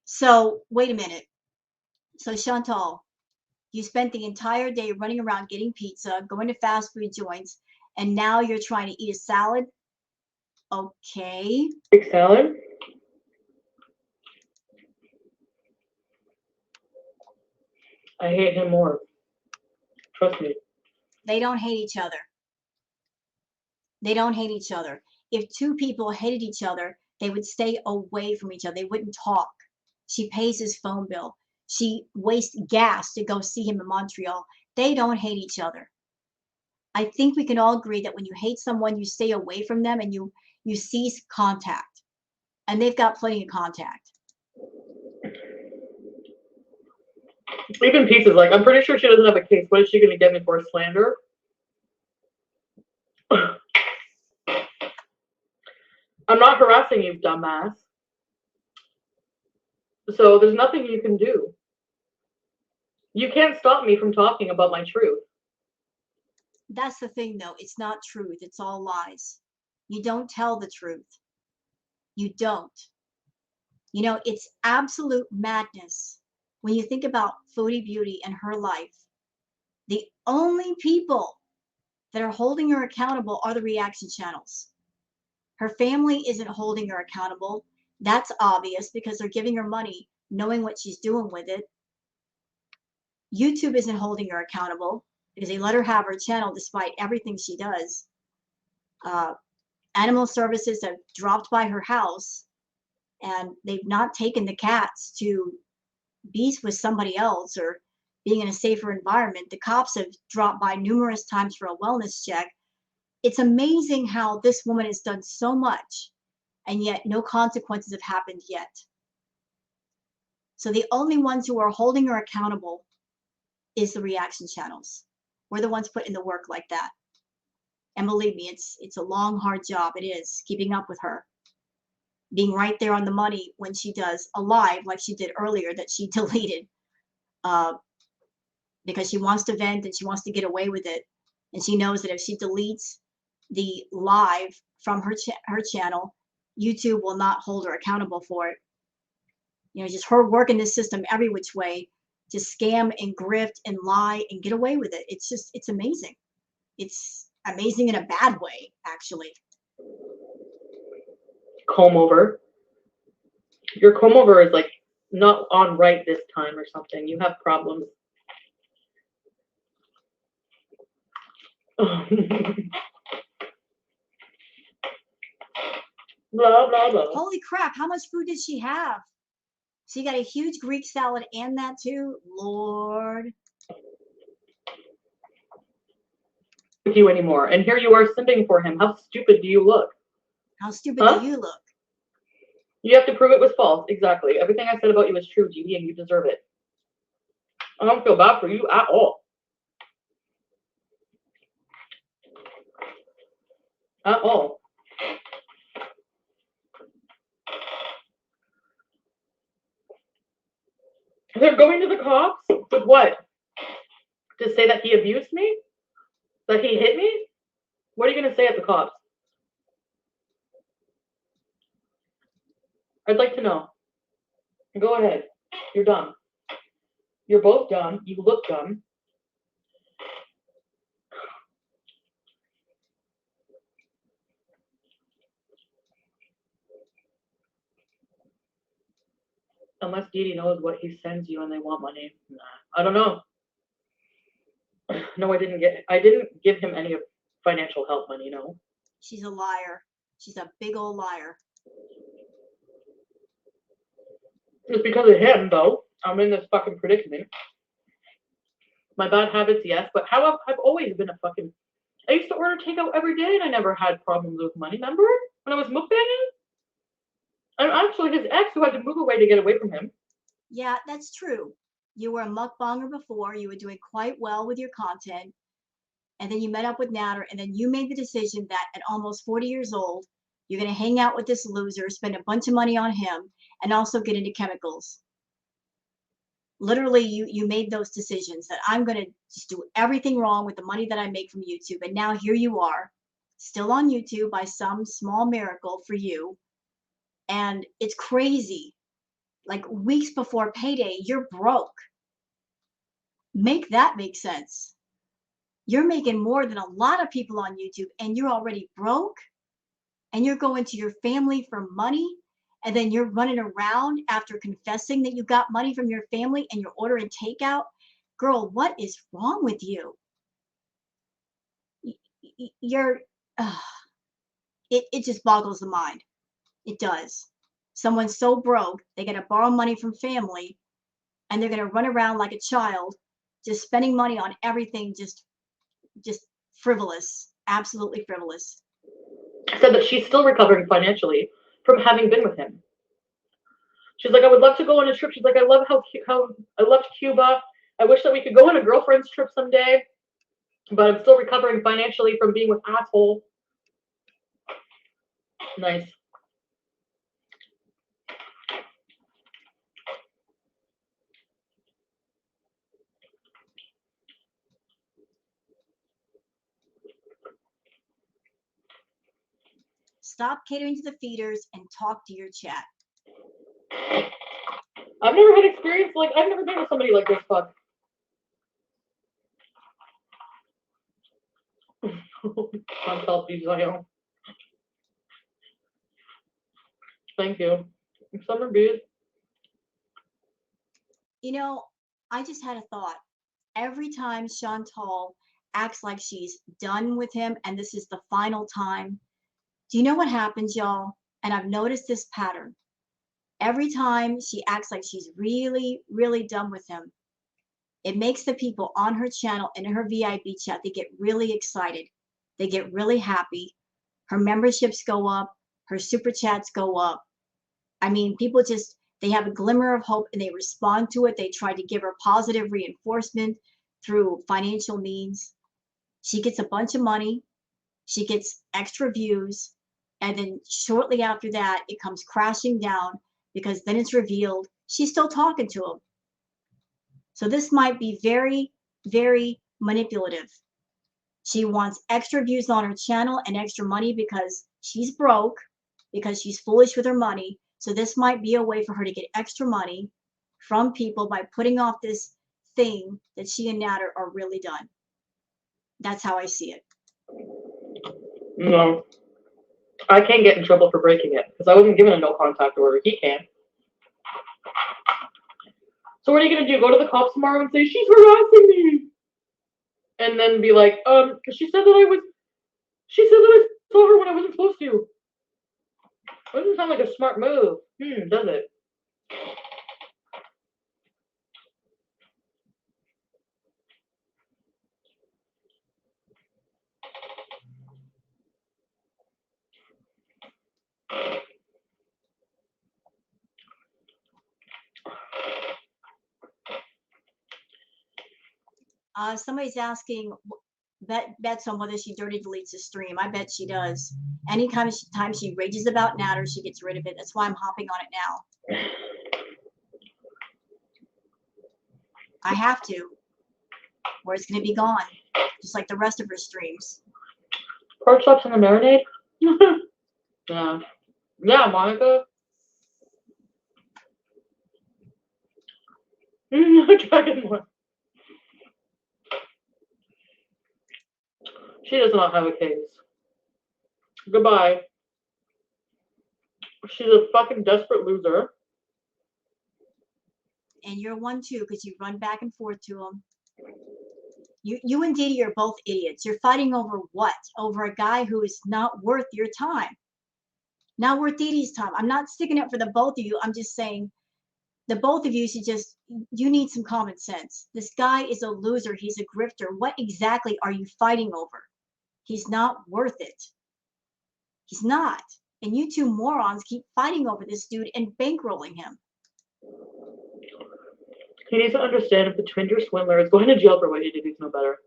So wait a minute. So Chantal, you spent the entire day running around getting pizza, going to fast food joints, and now you're trying to eat a salad? Okay. Big salad? I hate him more. Trust me. They don't hate each other. They don't hate each other. If 2 people hated each other, they would stay away from each other. They wouldn't talk. She pays his phone bill. She wastes gas to go see him in Montreal. They don't hate each other. I think we can all agree that when you hate someone, you stay away from them and you cease contact. And they've got plenty of contact. Even pieces, like, I'm pretty sure she doesn't have a case. What is she going to get me for? Slander? I'm not harassing you, dumbass. So there's nothing you can do. You can't stop me from talking about my truth. That's the thing, though. It's not truth. It's all lies. You don't tell the truth. You don't. You know, it's absolute madness when you think about Foodie Beauty and her life. The only people that are holding her accountable are the reaction channels. Her family isn't holding her accountable. That's obvious because they're giving her money, knowing what she's doing with it. YouTube isn't holding her accountable because they let her have her channel despite everything she does. Animal services have dropped by her house, and they've not taken the cats to be with somebody else or being in a safer environment. The cops have dropped by numerous times for a wellness check. It's amazing how this woman has done so much, and yet no consequences have happened yet. So the only ones who are holding her accountable is the reaction channels. We're the ones putting the work like that. And believe me, it's a long, hard job. It is, keeping up with her. being right there on the money when she does a live like she did earlier that she deleted uh, because she wants to vent and she wants to get away with it. And she knows that if she deletes the live from her channel, YouTube will not hold her accountable for it. You know, just her working this system every which way to scam and grift and lie and get away with it. It's amazing. It's amazing in a bad way, actually. Comb over. Your comb over is like not on right this time or something. You have problems. Blah, blah, blah. Holy crap, how much food did she have? She got a huge Greek salad and that too. Lord. With you anymore. And here you are simping for him. How stupid do you look? How stupid do you look? You have to prove it was false. Exactly. Everything I said about you is true, Dede, and you deserve it. I don't feel bad for you at all. At all. They're going to the cops? With what? To say that he abused me? That he hit me? What are you going to say at the cops? I'd like to know. Go ahead. You're dumb. You're both dumb. You look dumb. Unless Dede knows what he sends you and they want money. Nah, I don't know. No, I didn't give him any financial help money, no. She's a liar. She's a big old liar. It's because of him, though. I'm in this fucking predicament. My bad habits, yes, but I've always been a fucking... I used to order takeout every day and I never had problems with money, remember? When I was mukbanging? I'm actually his ex who had to move away to get away from him. Yeah, that's true. You were a mukbanger before. You were doing quite well with your content. And then you met up with Natter, and then you made the decision that at almost 40 years old, you're going to hang out with this loser, spend a bunch of money on him, and also get into chemicals. Literally, you made those decisions that I'm going to just do everything wrong with the money that I make from YouTube. And now here you are, still on YouTube by some small miracle for you. And it's crazy. Like weeks before payday, you're broke. Make that make sense. You're making more than a lot of people on YouTube and you're already broke and you're going to your family for money and then you're running around after confessing that you got money from your family and you're ordering takeout. Girl, what is wrong with you? It just boggles the mind. It does. Someone's so broke, they got to borrow money from family and they're going to run around like a child, just spending money on everything, just frivolous, absolutely frivolous. Said that she's still recovering financially from having been with him. She's like, I would love to go on a trip. She's like, I love how I loved Cuba. I wish that we could go on a girlfriend's trip someday, but I'm still recovering financially from being with asshole. Nice. Stop catering to the feeders and talk to your chat. I've never had experience like I've never been with somebody like this. Fuck. Can't tell these I am. Thank you. Summer bees. You know, I just had a thought. Every time Chantal acts like she's done with him and this is the final time, do you know what happens, y'all? And I've noticed this pattern. Every time she acts like she's really, really done with him, it makes the people on her channel and in her VIP chat, they get really excited. They get really happy. Her memberships go up. Her super chats go up. I mean, people just, they have a glimmer of hope and they respond to it. They try to give her positive reinforcement through financial means. She gets a bunch of money. She gets extra views. And then shortly after that, it comes crashing down because then it's revealed she's still talking to him. So this might be very, very manipulative. She wants extra views on her channel and extra money because she's broke, because she's foolish with her money. So this might be a way for her to get extra money from people by putting off this thing that she and Nat are really done. That's how I see it. No. I can't get in trouble for breaking it because I wasn't given a no contact order. He can. So what are you gonna do? Go to the cops tomorrow and say she's harassing me, and then be like, she said that I saw her when I wasn't supposed to. That doesn't sound like a smart move, does it? Somebody's asking, bets on whether she dirty deletes the stream. I bet she does. Anytime she rages about Natter, she gets rid of it. That's why I'm hopping on it now. I have to, or it's going to be gone, just like the rest of her streams. Pork chops and a marinade? Yeah. Yeah, Monica. Dragon one. She does not have a case. Goodbye. She's a fucking desperate loser. And you're one too, because you run back and forth to him. You and Dede are both idiots. You're fighting over what? Over a guy who is not worth your time. Not worth Dede's time. I'm not sticking up for the both of you. I'm just saying the both of you should just, you need some common sense. This guy is a loser. He's a grifter. What exactly are you fighting over? He's not worth it. He's not. And you two morons keep fighting over this dude and bankrolling him. He needs to understand if the Twinder swindler is going to jail for what he did, he's no better.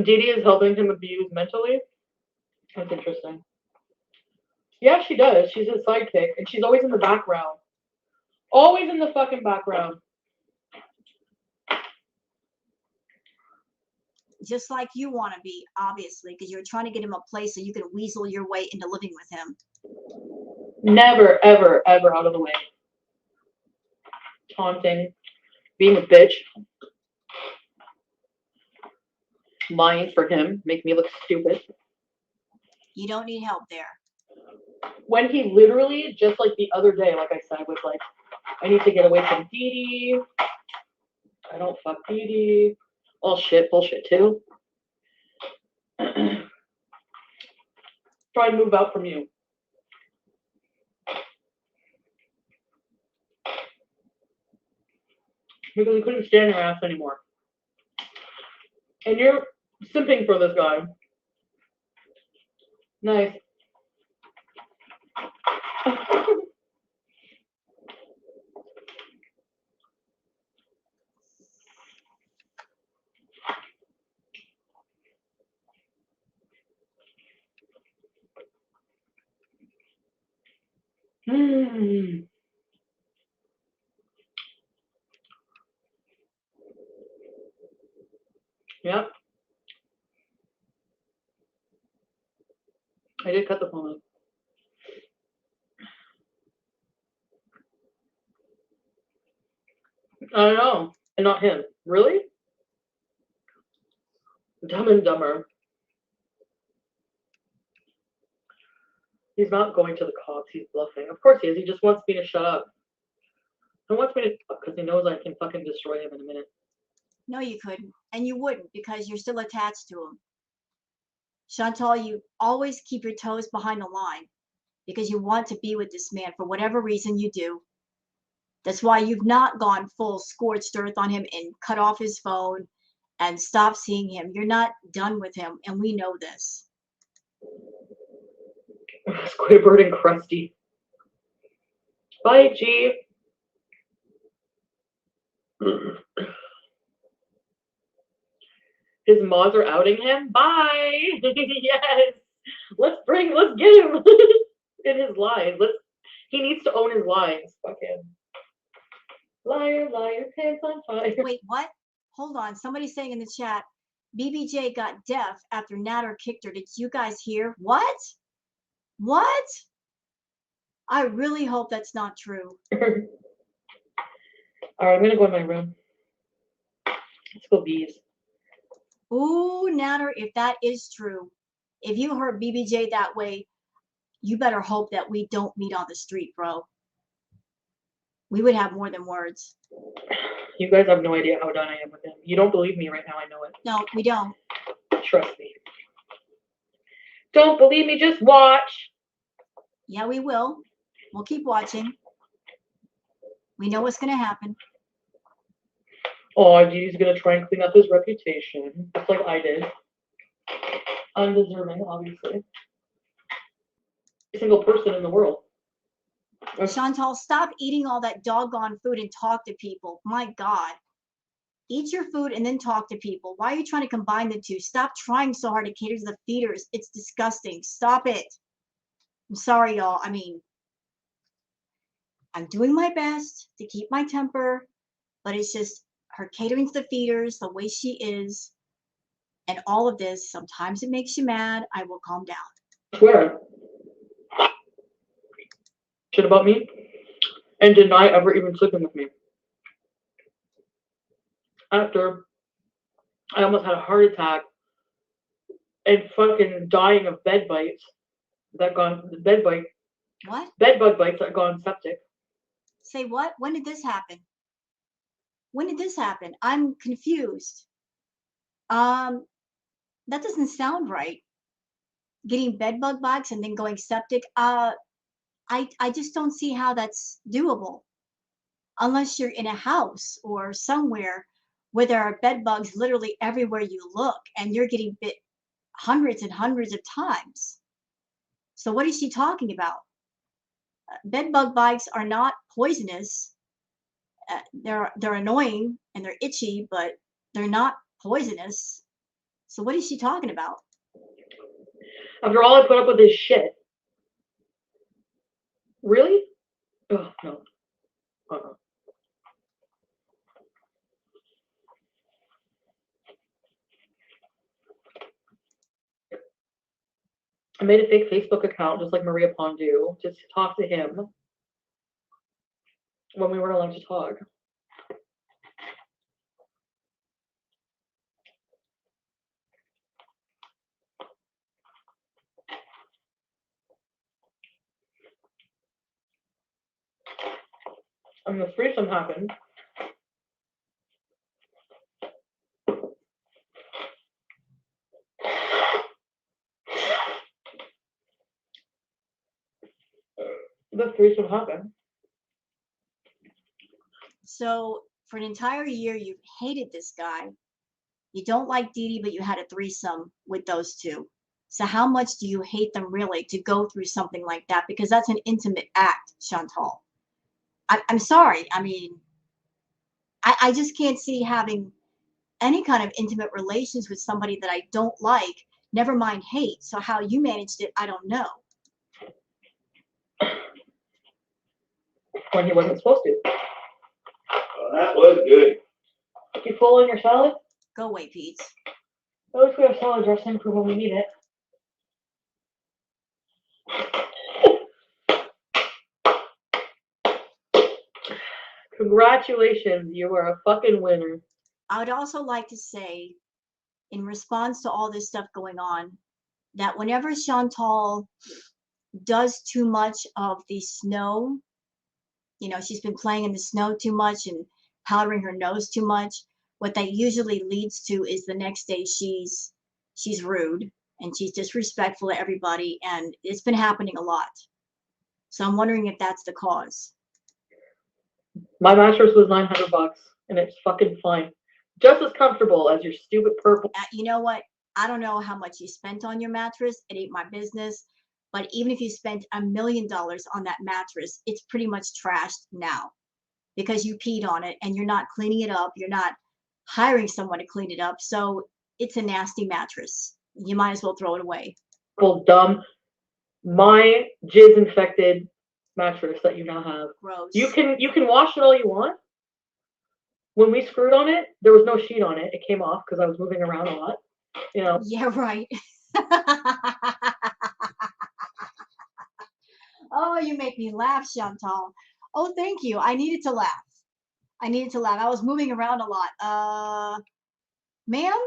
Dede is helping him abuse mentally. That's interesting. Yeah, she does. She's his sidekick, and she's always in the background. Always in the fucking background. Just like you want to be, obviously, because you're trying to get him a place so you can weasel your way into living with him. Never, ever, ever out of the way. Taunting. Being a bitch. Lying for him. Make me look stupid. You don't need help there. When he literally, just like the other day, like I said, was like, I need to get away from Dede. I don't fuck Dede. All shit, bullshit too. Try and move out from you. Because he couldn't stand your ass anymore. And you're simping for this guy. Nice. Yep. I did cut the phone off. I don't know. And not him. Really? Dumb and Dumber. He's not going to the cops. He's bluffing. Of course he is. He just wants me to shut up. He wants me to, because he knows I can fucking destroy him in a minute. No, you couldn't. And you wouldn't, because you're still attached to him. Chantal, you always keep your toes behind the line because you want to be with this man for whatever reason you do. That's why you've not gone full scorched earth on him and cut off his phone and stopped seeing him. You're not done with him, and we know this. Squidward and Krusty. Bye, G. His mods are outing him? Bye! Yes! Let's get him in his lines. He needs to own his lines. Fuck him. Liar, liar, pants on fire. Wait, what? Hold on. Somebody's saying in the chat, BBJ got deaf after Natter kicked her. Did you guys hear? What? What? I really hope that's not true. All right, I'm gonna go in my room. Let's go bees. Ooh, Natter, if that is true, if you hurt BBJ that way, you better hope that we don't meet on the street, bro. We would have more than words. You guys have no idea how done I am with him. You don't believe me right now, I know it. No, we don't. Trust me. Don't believe me, just watch. Yeah, we will. We'll keep watching. We know what's going to happen. Oh, he's going to try and clean up his reputation, just like I did. Undeserving, obviously. Every single person in the world. Chantal, stop eating all that doggone food and talk to people. My God. Eat your food and then talk to people. Why are you trying to combine the two? Stop trying so hard to cater to the feeders. It's disgusting. Stop it. I'm sorry, y'all. I mean, I'm doing my best to keep my temper, but it's just her catering to the feeders, the way she is, and all of this. Sometimes it makes you mad. I will calm down. I swear. Shit about me and deny ever even sleeping with me. After I almost had a heart attack and fucking dying of bed bites that gone bed bug bites that gone septic. Say what? When did this happen? When did this happen? I'm confused. That doesn't sound right. Getting bed bug bites and then going septic. I just don't see how that's doable. Unless you're in a house or somewhere where there are bed bugs literally everywhere you look and you're getting bit hundreds and hundreds of times. So what is she talking about? Bed bug bites are not poisonous. They're annoying and they're itchy, but they're not poisonous. So what is she talking about? After all I put up with this shit. Really? Oh, no. I made a fake Facebook account, just like Maria Pondu, just to talk to him when we weren't allowed to talk. And the threesome happened. The threesome happened. So for an entire year, you've hated this guy. You don't like Dede, but you had a threesome with those two. So how much do you hate them really to go through something like that? Because that's an intimate act, Chantal. I'm sorry. I mean, I just can't see having any kind of intimate relations with somebody that I don't like, never mind hate. So how you managed it, I don't know. When he wasn't supposed to. That was good. You full on your salad? Go away, Pete. At least we have salad dressing for when we need it. Congratulations, you are a fucking winner. I would also like to say, in response to all this stuff going on, that whenever Chantal does too much of the snow, you know, she's been playing in the snow too much and powdering her nose too much, what that usually leads to is the next day she's rude and she's disrespectful to everybody, and it's been happening a lot. So I'm wondering if that's the cause. My mattress was $900 and it's fucking fine. Just as comfortable as your stupid purple. You know what? I don't know how much you spent on your mattress. It ain't my business. But even if you spent $1 million on that mattress, it's pretty much trashed now because you peed on it and you're not cleaning it up. You're not hiring someone to clean it up. So it's a nasty mattress. You might as well throw it away. Well, dumb. My jizz infected mattress that you now have. Gross. You can wash it all you want. When we screwed on it, there was no sheet on it. It came off because I was moving around a lot. You know. Yeah, right. Oh, you make me laugh, Chantal. Oh, thank you. I needed to laugh. I needed to laugh. I was moving around a lot. Ma'am,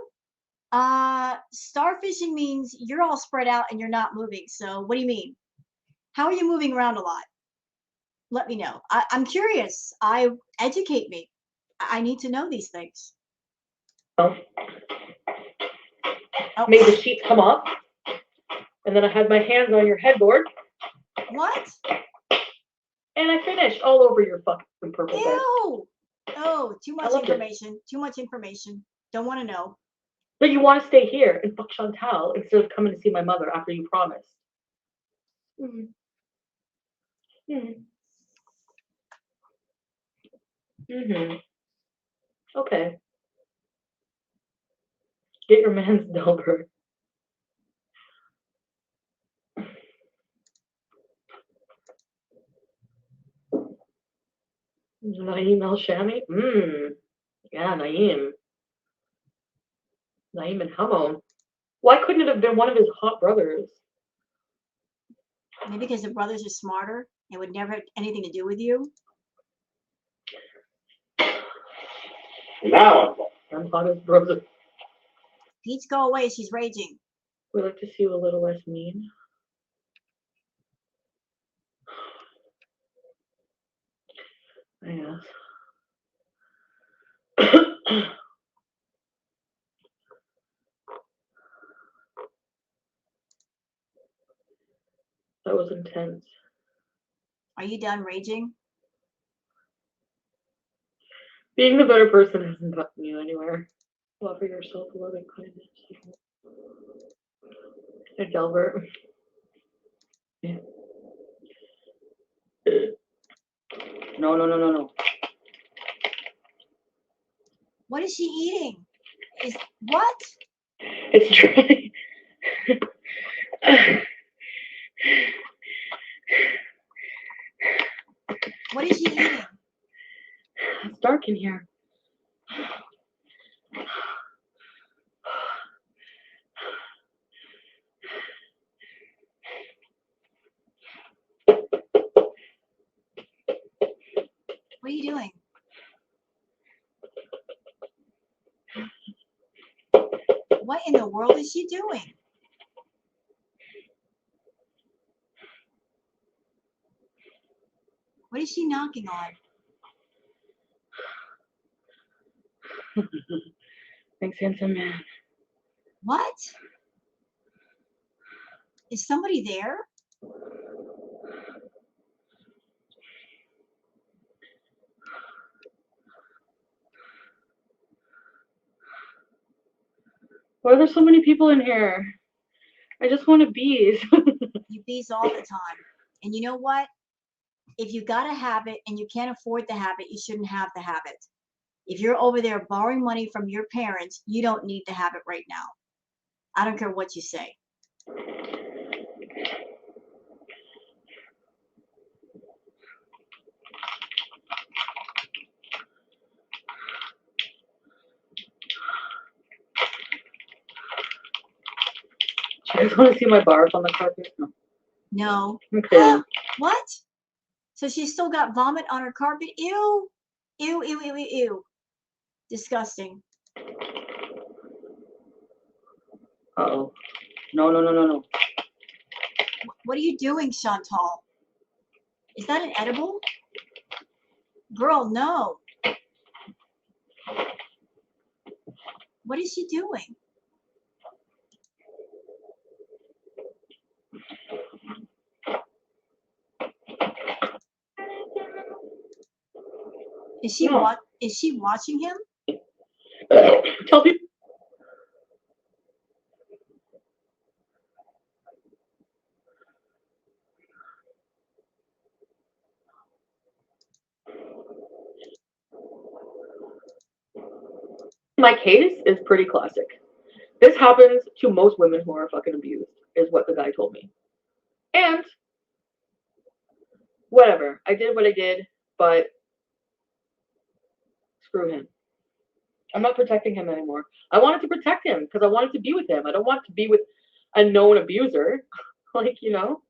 starfishing means you're all spread out and you're not moving. So what do you mean? How are you moving around a lot? Let me know. I'm curious. Educate me. I need to know these things. Oh. Oh. Made the sheets come off, and then I had my hands on your headboard. What? And I finished all over your fucking purple bed. Ew. Oh, too much information. Too much information. Don't want to know. But you want to stay here and fuck Chantal instead of coming to see my mother after you promised. Mm-hmm. Mm-hmm. Mm-hmm. Okay. Get your man's Delbert. Naeem El Shami? Yeah, Naeem. Naeem and Hamo. Why couldn't it have been one of his hot brothers? Maybe because the brothers are smarter and would never have anything to do with you. Now I'm hot as brother. Pete's go away. She's raging. We like to see you a little less mean. Yes. That was intense. Are you done raging? Being the better person hasn't gotten you anywhere. Offer yourself a loving kindness. Hey, Delbert. Yeah. No. What is she eating? What? It's dry. What is she eating? It's dark in here. What are you doing? What in the world is she doing? What is she knocking on? Thanks, handsome man. What? Is somebody there? Why are there so many people in here? I just want to bees. You bees all the time. And you know what? If you got a habit and you can't afford the habit, you shouldn't have the habit. If you're over there borrowing money from your parents, you don't need the habit right now. I don't care what you say. Do you guys want to see my barf on the carpet? No. Okay. What? So she's still got vomit on her carpet? Ew. Ew, ew, ew, ew, ew. Disgusting. Uh-oh. No. What are you doing, Chantal? Is that an edible? Girl, no. What is she doing? Is she is she watching him? Tell people. My case is pretty classic. This happens to most women who are fucking abused. is what the guy told me. And whatever, I did what I did, but screw him. I'm not protecting him anymore. I wanted to protect him because I wanted to be with him. I don't want to be with a known abuser. Like, you know.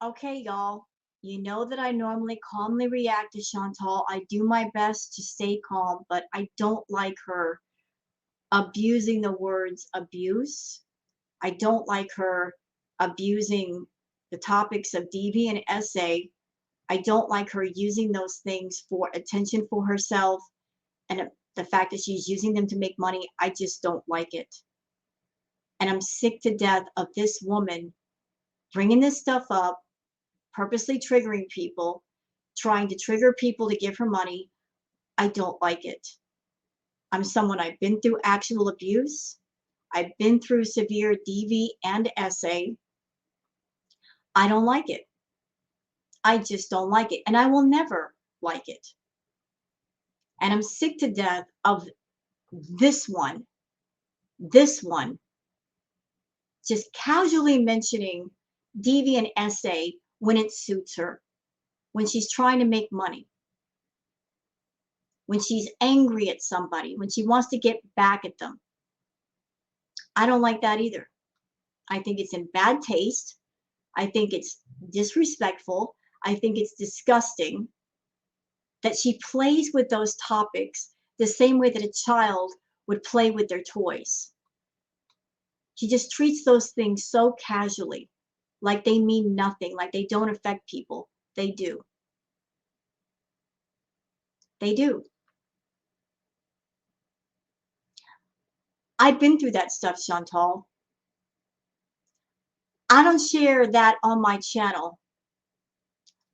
Okay, y'all. You know that I normally calmly react to Chantal. I do my best to stay calm, but I don't like her abusing the words abuse. I don't like her abusing the topics of DV and essay. I don't like her using those things for attention for herself, and the fact that she's using them to make money. I just don't like it. And I'm sick to death of this woman bringing this stuff up, purposely triggering people, trying to trigger people to give her money. I don't like it. I'm someone, I've been through actual abuse. I've been through severe DV and essay. I don't like it. I just don't like it. And I will never like it. And I'm sick to death of this one just casually mentioning DV and essay when it suits her, when she's trying to make money, when she's angry at somebody, when she wants to get back at them. I don't like that either. I think it's in bad taste. I think it's disrespectful. I think it's disgusting that she plays with those topics the same way that a child would play with their toys. She just treats those things so casually, like they mean nothing, like they don't affect people. They do. They do. I've been through that stuff, Chantal. I don't share that on my channel.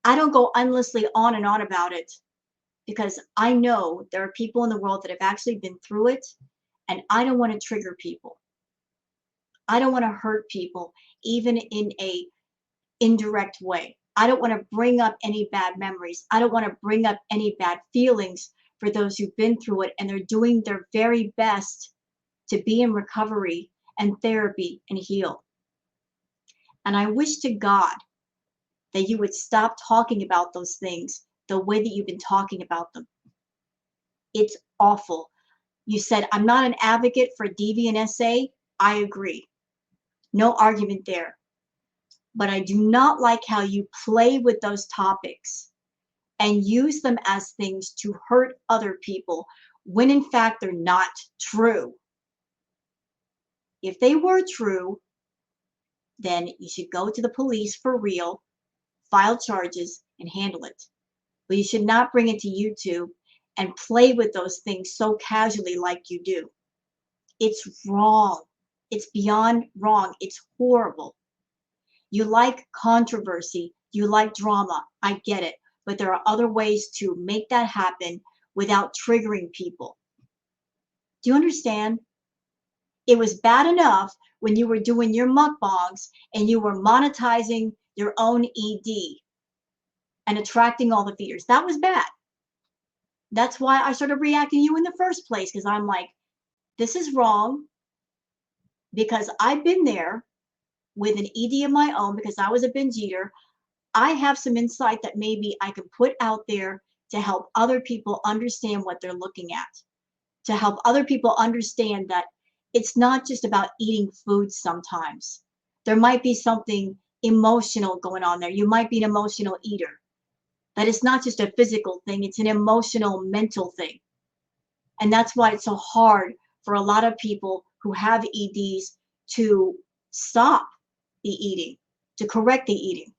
I don't go endlessly on and on about it because I know there are people in the world that have actually been through it, and I don't want to trigger people. I don't want to hurt people, even in a indirect way. I don't want to bring up any bad memories. I don't want to bring up any bad feelings for those who've been through it and they're doing their very best to be in recovery and therapy and heal. And I wish to God that you would stop talking about those things the way that you've been talking about them. It's awful. You said, I'm not an advocate for DV and SA. I agree. No argument there. But I do not like how you play with those topics and use them as things to hurt other people when in fact they're not true. If they were true, then you should go to the police for real, file charges, and handle it. But you should not bring it to YouTube and play with those things so casually like you do. It's wrong. It's beyond wrong. It's horrible. You like controversy. You like drama. I get it. But there are other ways to make that happen without triggering people. Do you understand? It was bad enough when you were doing your mukbangs and you were monetizing your own ED and attracting all the feeders. That was bad. That's why I started reacting to you in the first place, because I'm like, this is wrong, because I've been there with an ED of my own because I was a binge eater. I have some insight that maybe I can put out there to help other people understand what they're looking at, to help other people understand that it's not just about eating food sometimes. There might be something emotional going on there. You might be an emotional eater. That it's not just a physical thing, it's an emotional, mental thing. And that's why it's so hard for a lot of people who have EDs to stop the eating, to correct the eating.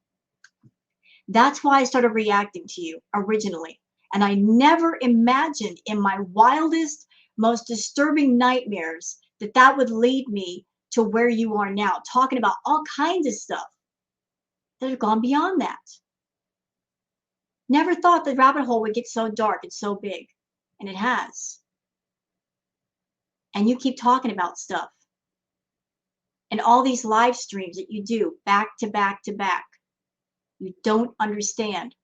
That's why I started reacting to you originally. And I never imagined in my wildest, most disturbing nightmares that that would lead me to where you are now, talking about all kinds of stuff that have gone beyond that. Never thought the rabbit hole would get so dark and so big, and it has. And you keep talking about stuff. And all these live streams that you do back to back to back. You don't understand.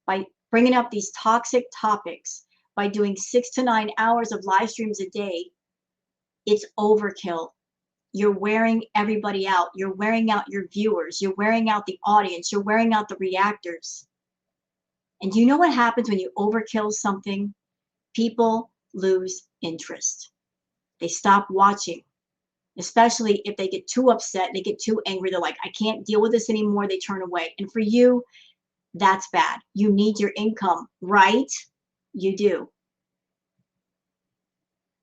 By bringing up these toxic topics, by doing 6 to 9 hours of live streams a day, It's overkill. You're wearing everybody out. You're wearing out your viewers. You're wearing out the audience. You're wearing out the reactors. And do you know what happens when you overkill something? People lose interest. They stop watching, especially if they get too upset, they get too angry. They're like, I can't deal with this anymore. They turn away. And for you, that's bad. You need your income, right? You do.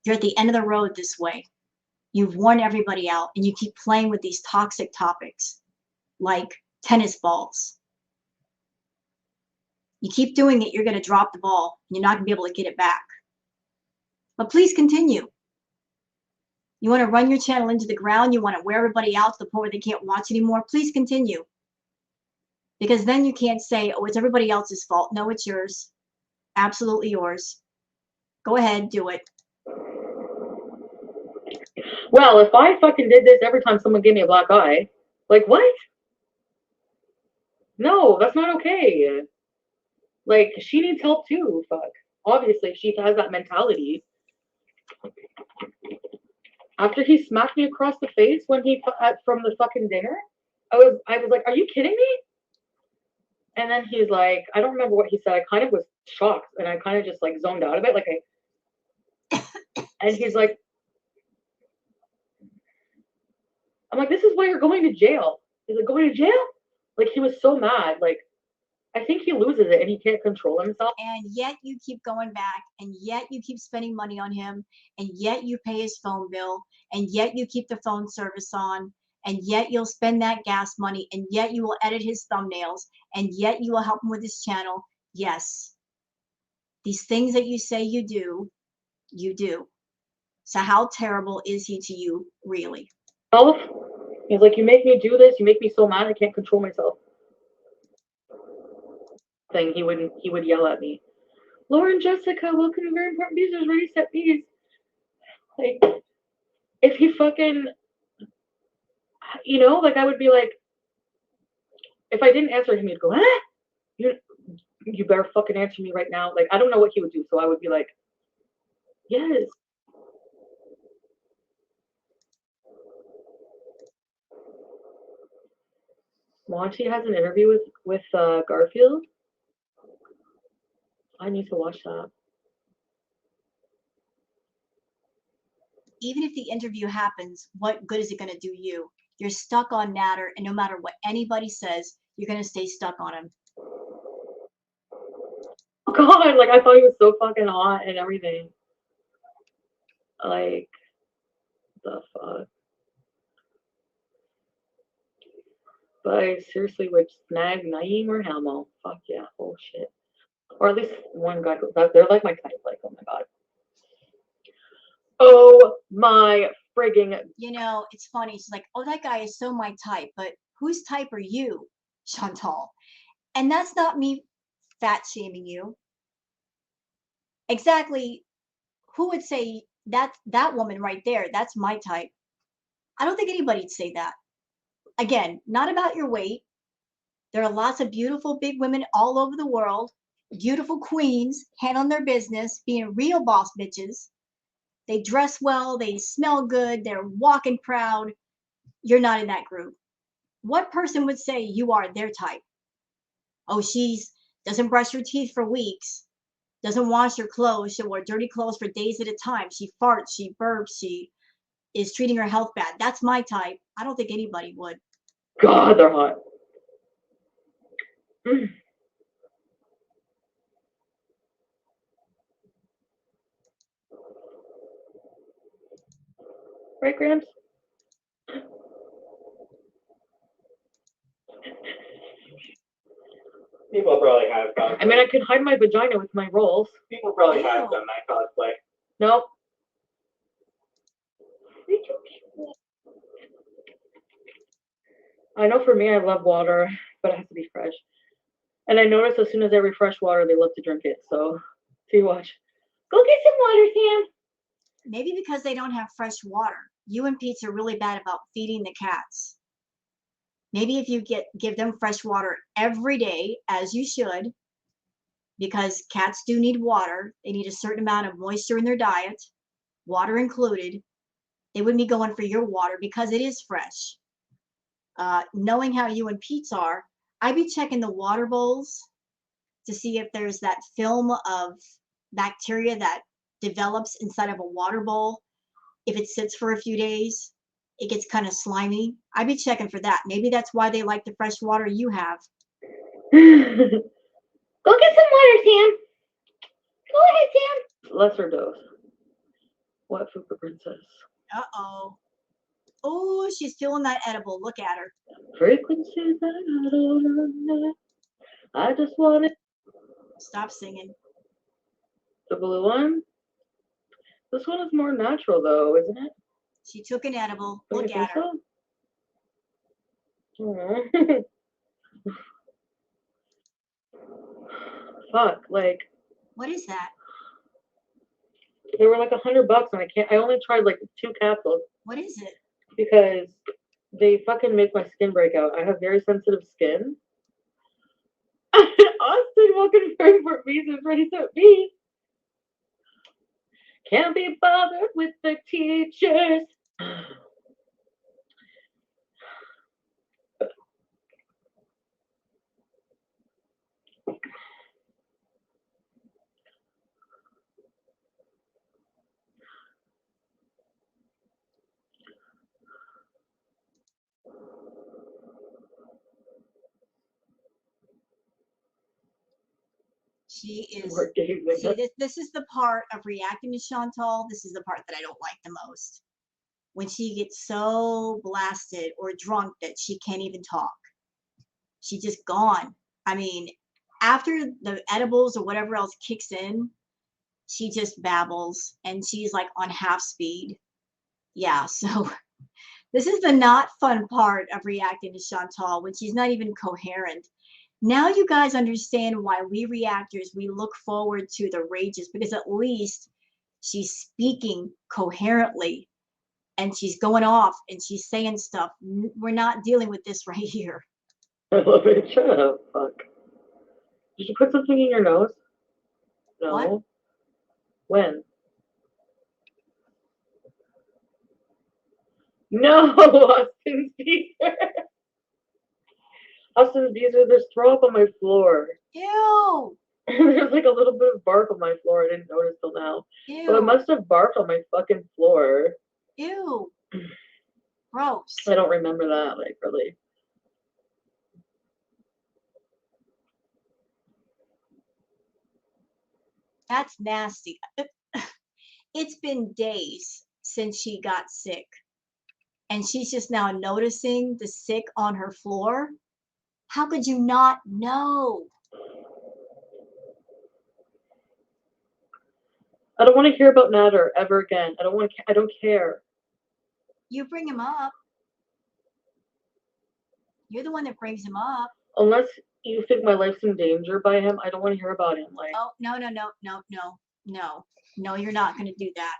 You're at the end of the road this way. You've worn everybody out, and you keep playing with these toxic topics like tennis balls. You keep doing it, you're going to drop the ball. You're not going to be able to get it back. But please continue. You want to run your channel into the ground. You want to wear everybody out to the point where they can't watch anymore. Please continue. Because then you can't say, oh, it's everybody else's fault. No, it's yours. Absolutely yours. Go ahead, do it. Well, if I fucking did this every time someone gave me a black eye, like what? No, that's not okay. Like, she needs help too, fuck. Obviously, if she has that mentality. After he smacked me across the face when he from the fucking dinner, I was like, are you kidding me? And then he's like, I don't remember what he said. I kind of was shocked, and I kind of just like zoned out of it, like and he's like, I'm like, this is why you're going to jail. He's like, going to jail? Like, he was so mad. Like, I think he loses it and he can't control himself. And yet you keep going back, and yet you keep spending money on him, and yet you pay his phone bill, and yet you keep the phone service on, and yet you'll spend that gas money, and yet you will edit his thumbnails, and yet you will help him with his channel. Yes. These things that you say you do, you do. So how terrible is he to you, really? He's like, you make me do this, you make me so mad I can't control myself. Thing he would yell at me. Lauren, Jessica, welcome to Very Important Beezers, ready, set, bees. Like, if he fucking, you know, like, I would be like, if I didn't answer him, he'd go, ah, you better fucking answer me right now. Like, I don't know what he would do, so I would be like, yes. Monty has an interview with Garfield. I need to watch that. Even if the interview happens, what good is it going to do you? You're stuck on Natter, and no matter what anybody says, you're going to stay stuck on him. Oh God, like, I thought he was so fucking hot and everything. Like, the fuck. But I seriously would snag Naeem or Helmo. Fuck yeah, oh shit. Or at least one guy. They're like my type. Like, oh my God. Oh my frigging. You know, it's funny. She's like, oh, that guy is so my type. But whose type are you, Chantal? And that's not me fat shaming you. Exactly. Who would say that woman right there, that's my type? I don't think anybody'd say that. Again, not about your weight. There are lots of beautiful big women all over the world, beautiful queens, handling their business, being real boss bitches. They dress well, they smell good, they're walking proud. You're not in that group. What person would say you are their type? Oh, she's doesn't brush her teeth for weeks, doesn't wash her clothes, she wore dirty clothes for days at a time, she farts, she burps, she is treating her health bad. That's my type. I don't think anybody would. God, they're hot. Right, Gramps? People probably have done. I mean, I could hide my vagina with my rolls. People probably have done that cosplay. Nope. I know for me, I love water, but it has to be fresh. And I notice as soon as I refresh water, they love to drink it. So, see, watch. Go get some water, Sam. Maybe because they don't have fresh water. You and Pete's are really bad about feeding the cats. Maybe if you give them fresh water every day, as you should, because cats do need water. They need a certain amount of moisture in their diet, water included. They wouldn't be going for your water because it is fresh. Knowing how you and Pete's are, I'd be checking the water bowls to see if there's that film of bacteria that develops inside of a water bowl. If it sits for a few days, it gets kind of slimy. I'd be checking for that. Maybe that's why they like the fresh water you have. Go get some water, Sam. Go ahead, Sam. Lesser dose. What, Fupa Princess? Uh-oh. Oh, she's feeling that edible. Look at her. Frequencies that I don't know. I just want it. Stop singing. The blue one? This one is more natural, though, isn't it? She took an edible. Don't Look you at think her. So? Fuck, like, What is that? they were like $100 and I only tried like 2 capsules What is it? because they fucking make my skin break out. I have very sensitive skin. Austin will confirm for beezers ready to be. Can't be bothered with the teachers. She is. Poor David. See, this is the part of reacting to Chantal. This is the part that I don't like the most. When she gets so blasted or drunk that she can't even talk. She's just gone. I mean, after the edibles or whatever else kicks in, she just babbles and she's like on half speed. Yeah, so this is the not fun part of reacting to Chantal when she's not even coherent. Now you guys understand why we reactors, we look forward to the rages, because at least she's speaking coherently and she's going off and she's saying stuff. We're not dealing with this right here. I love it. Shut up. Fuck. Did you put something in your nose? No. What? When? No, Austin's beezer. Austin's beezer, there's throw up on my floor. Ew. There's like a little bit of bark on my floor. I didn't notice till now. Ew. So I must have barked on my fucking floor. Ew. Gross. I don't remember that, like, really. That's nasty. It's been days since she got sick. And she's just now noticing the sick on her floor. How could you not know? I don't want to hear about Nader ever again. I don't care. You bring him up. You're the one that brings him up. Unless you think my life's in danger by him, I don't want to hear about him. Like, oh, no, you're not going to do that.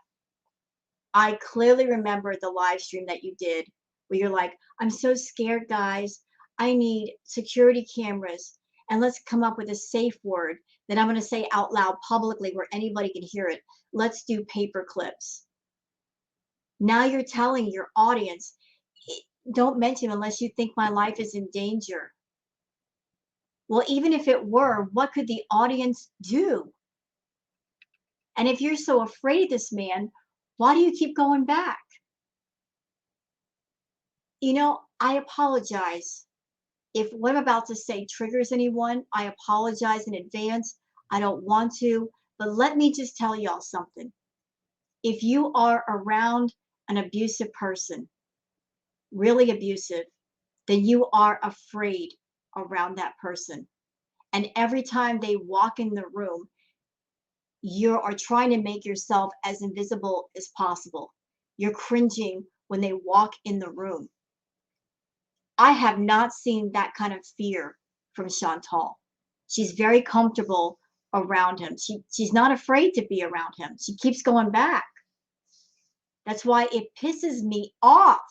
I clearly remember the live stream that you did where you're like, I'm so scared, guys. I need security cameras, and let's come up with a safe word that I'm going to say out loud publicly where anybody can hear it. Let's do paper clips. Now you're telling your audience, don't mention unless you think my life is in danger. Well, even if it were, what could the audience do? And if you're so afraid of this man, why do you keep going back? You know, I apologize. If what I'm about to say triggers anyone, I apologize in advance. I don't want to, but let me just tell y'all something. If you are around an abusive person, really abusive, then you are afraid around that person. And every time they walk in the room, you are trying to make yourself as invisible as possible. You're cringing when they walk in the room. I have not seen that kind of fear from Chantal. She's very comfortable around him. She's not afraid to be around him. She keeps going back. That's why it pisses me off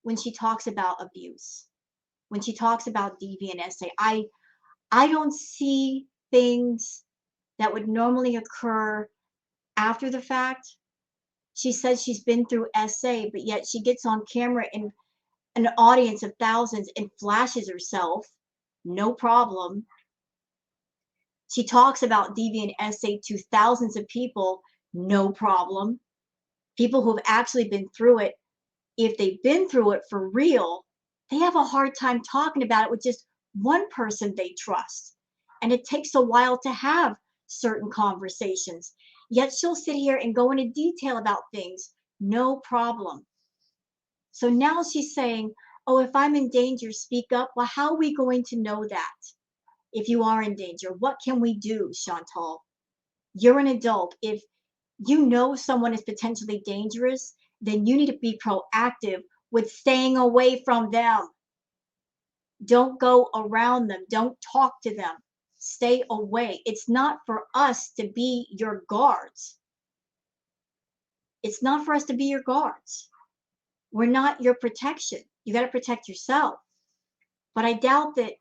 when she talks about abuse, when she talks about DVNSA. I don't see things that would normally occur after the fact She says she's been through SA, but yet she gets on camera in an audience of thousands and flashes herself. No problem. She talks about deviant SA to thousands of people. No problem. People who've actually been through it, if they've been through it for real, they have a hard time talking about it with just one person they trust. And it takes a while to have certain conversations. Yet she'll sit here and go into detail about things. No problem. So now she's saying, oh, if I'm in danger, speak up. Well, how are we going to know that? If you are in danger, what can we do, Chantal? You're an adult. If you know someone is potentially dangerous, then you need to be proactive with staying away from them. Don't go around them. Don't talk to them. Stay away. It's not for us to be your guards. It's not for us to be your guards. We're not your protection. You got to protect yourself. But I doubt that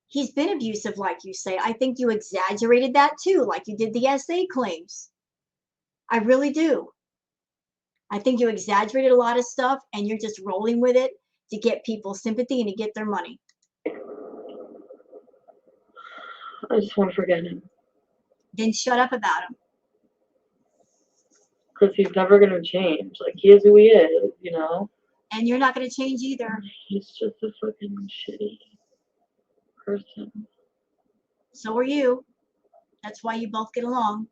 he's been abusive, like you say. I think you exaggerated that too, like you did the SA claims. I really do. I think you exaggerated a lot of stuff and you're just rolling with it to get people's sympathy and to get their money. I just want to forget him. Then shut up about him. Because he's never going to change. Like, he is who he is, you know? And you're not going to change either. He's just a fucking shitty person. So are you. That's why you both get along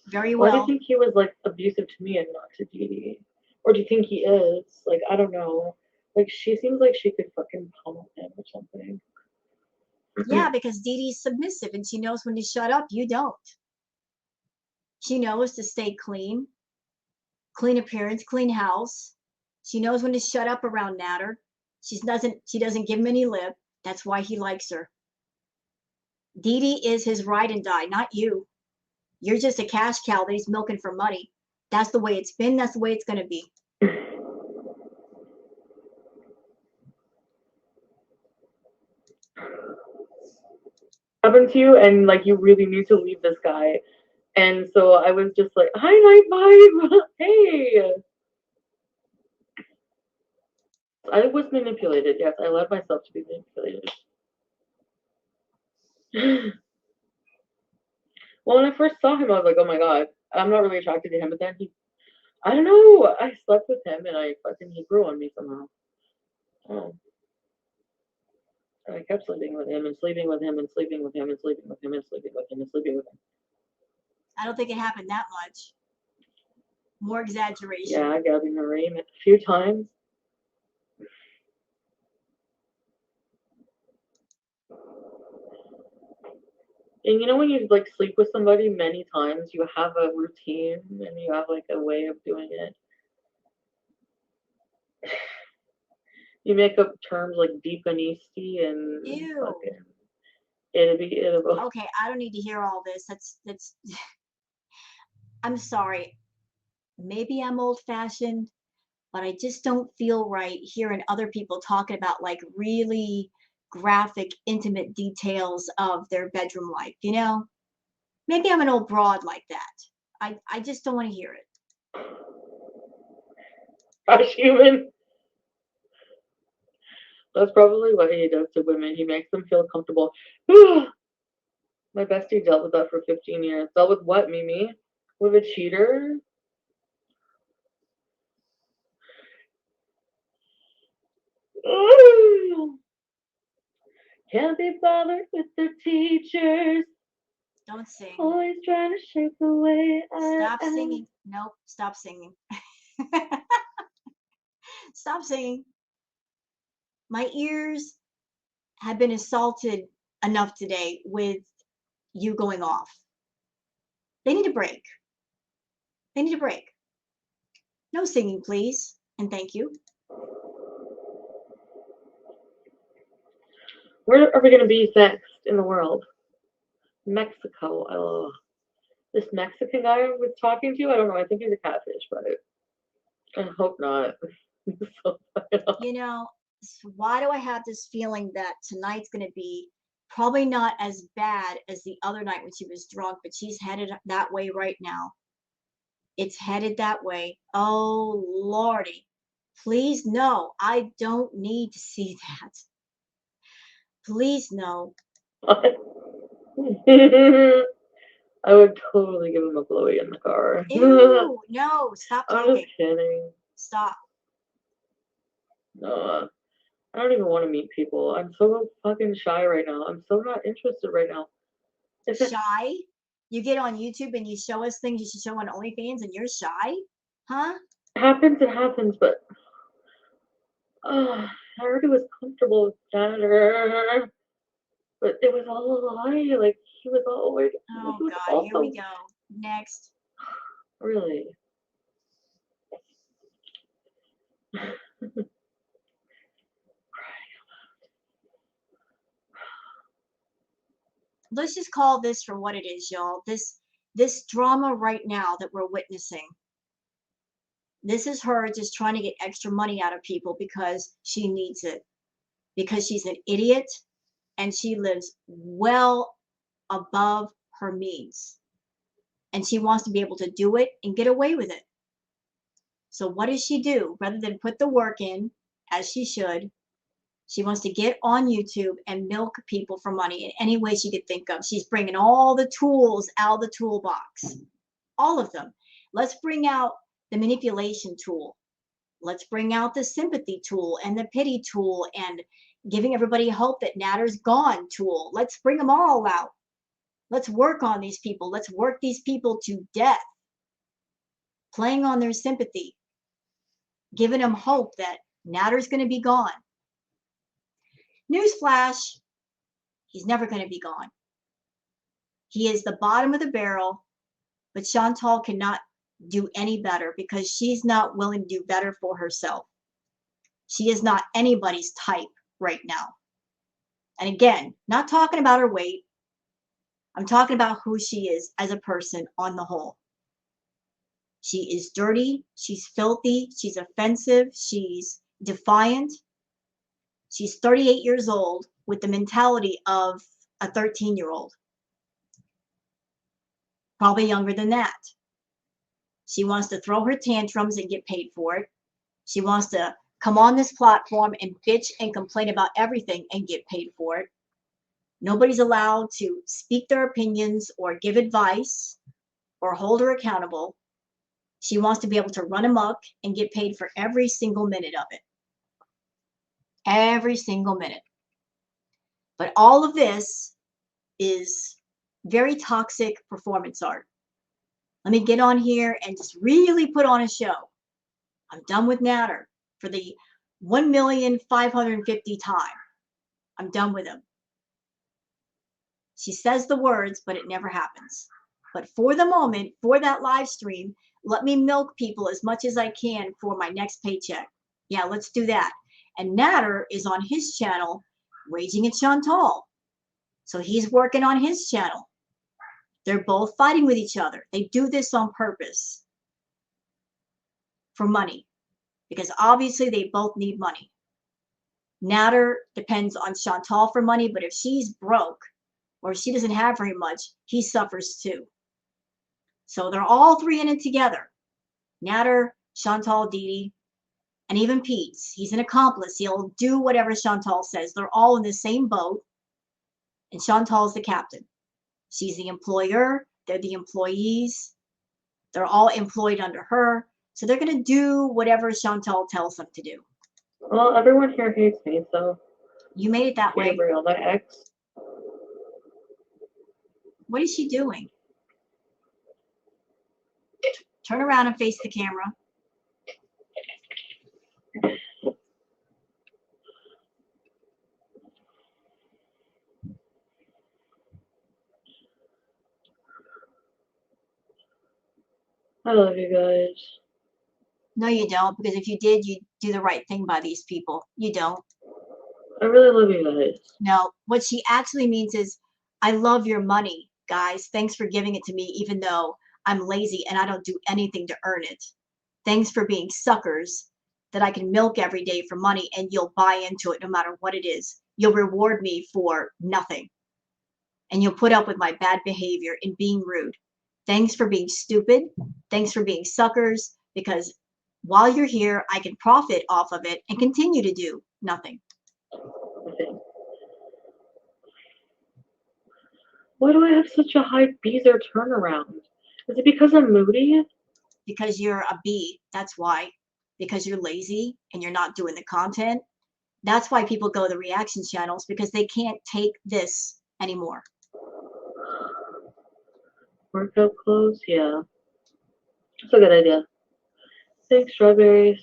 very Why do well. you think he was, like, abusive to me and not to Dede? Or do you think he is? Like, I don't know. Like, she seems like she could fucking pummel him or something. Yeah, because Dede's submissive and she knows when to shut up. You don't. She knows to stay clean, clean appearance, clean house. She knows when to shut up around Natter. She doesn't give him any lip. That's why he likes her. Dede is his ride and die, not you. You're just a cash cow that he's milking for money. That's the way it's been. That's the way it's going to be. Happened to you, and like you really need to leave this guy. And so I was just like, hi, night vibe. Hey. I was manipulated. Yes, I allowed myself to be manipulated. Well, when I first saw him, I was like, oh my god, I'm not really attracted to him. But then I don't know, I slept with him and he grew on me somehow. Oh. And I kept sleeping with him and sleeping with him and sleeping with him and sleeping with him and sleeping with him and sleeping with him. I don't think it happened that much. More exaggeration. Yeah, Gabby Marie a few times. And you know when you like sleep with somebody many times, you have a routine and you have like a way of doing it. You make up terms like deepanisti and Ew. fucking it'll. Okay, I don't need to hear all this. That's I'm sorry. Maybe I'm old-fashioned, but I just don't feel right hearing other people talking about like really graphic, intimate details of their bedroom life, you know? Maybe I'm an old broad like that. I just don't want to hear it. Gosh, human. That's probably what he does to women. He makes them feel comfortable. My bestie dealt with that for 15 years. Dealt with what, Mimi? With a cheater? Can't be bothered with the teachers. Don't sing. Always trying to shape the way I Stop am. singing. Nope, stop singing. Stop singing. My ears have been assaulted enough today with you going off. They need a break. They need a break. No singing, please. And thank you. Where are we going to be next in the world? Mexico. Oh, this Mexican guy I was talking to, I don't know. I think he's a catfish, but I hope not. You know, why do I have this feeling that tonight's going to be probably not as bad as the other night when she was drunk, but she's headed that way right now. It's headed that way. Oh, Lordy. Please, no. I don't need to see that. Please, no. I would totally give him a blowy in the car. Ew, no. Stop I'm talking. just kidding. Stop. No, I don't even want to meet people. I'm so fucking shy right now. I'm so not interested right now. Shy? You get on YouTube and you show us things you should show on OnlyFans and you're shy? Huh? It happens, but I already was comfortable with that. But it was all a lie. Like, he was always. Oh, He was God. also, Here we go. Next. Really. Let's just call this for what it is, y'all. This drama right now that we're witnessing. This is her just trying to get extra money out of people because she needs it. Because she's an idiot and she lives well above her means. And she wants to be able to do it and get away with it. So what does she do? Rather than put the work in, as she should, she wants to get on YouTube and milk people for money in any way she could think of. She's bringing all the tools out of the toolbox. All of them. Let's bring out the manipulation tool. Let's bring out the sympathy tool and the pity tool and giving everybody hope that Natter's gone tool. Let's bring them all out. Let's work on these people. Let's work these people to death. Playing on their sympathy. Giving them hope that Natter's going to be gone. Newsflash, he's never going to be gone. He is the bottom of the barrel, but Chantal cannot do any better because she's not willing to do better for herself. She is not anybody's type right now. And again, not talking about her weight. I'm talking about who she is as a person on the whole. She is dirty. She's filthy. She's offensive. She's defiant. She's 38 years old with the mentality of a 13-year-old. Probably younger than that. She wants to throw her tantrums and get paid for it. She wants to come on this platform and bitch and complain about everything and get paid for it. Nobody's allowed to speak their opinions or give advice or hold her accountable. She wants to be able to run amok and get paid for every single minute of it. Every single minute. But all of this is very toxic performance art. Let me get on here and just really put on a show. I'm done with Natter for the 1,550,000 time. I'm done with him. She says the words, but it never happens. But for the moment, for that live stream, let me milk people as much as I can for my next paycheck. Yeah, let's do that. And Natter is on his channel, raging at Chantal. So he's working on his channel. They're both fighting with each other. They do this on purpose for money because obviously they both need money. Natter depends on Chantal for money, but if she's broke or she doesn't have very much, he suffers too. So they're all three in it together. Natter, Chantal, Dede, and even Pete's. He's an accomplice. He'll do whatever Chantal says. They're all in the same boat, and Chantal's the captain. She's the employer. They're the employees. They're all employed under her. So they're going to do whatever Chantal tells them to do. Well, everyone here hates me, so. You made it that way. Gabriel, my ex. What is she doing? Turn around and face the camera. I love you guys. No, you don't, because if you did, you'd do the right thing by these people. You don't. I really love you guys. No, what she actually means is, I love your money, guys. Thanks for giving it to me, even though I'm lazy and I don't do anything to earn it. Thanks for being suckers that I can milk every day for money and you'll buy into it no matter what it is. You'll reward me for nothing. And you'll put up with my bad behavior and being rude. Thanks for being stupid. Thanks for being suckers, because while you're here, I can profit off of it and continue to do nothing. Why do I have such a high beezer turnaround? Is it because I'm moody? Because you're a B. That's why. Because you're lazy and you're not doing the content. That's why people go to the reaction channels, because they can't take this anymore. Workout clothes? Yeah. That's a good idea. Thanks, strawberries.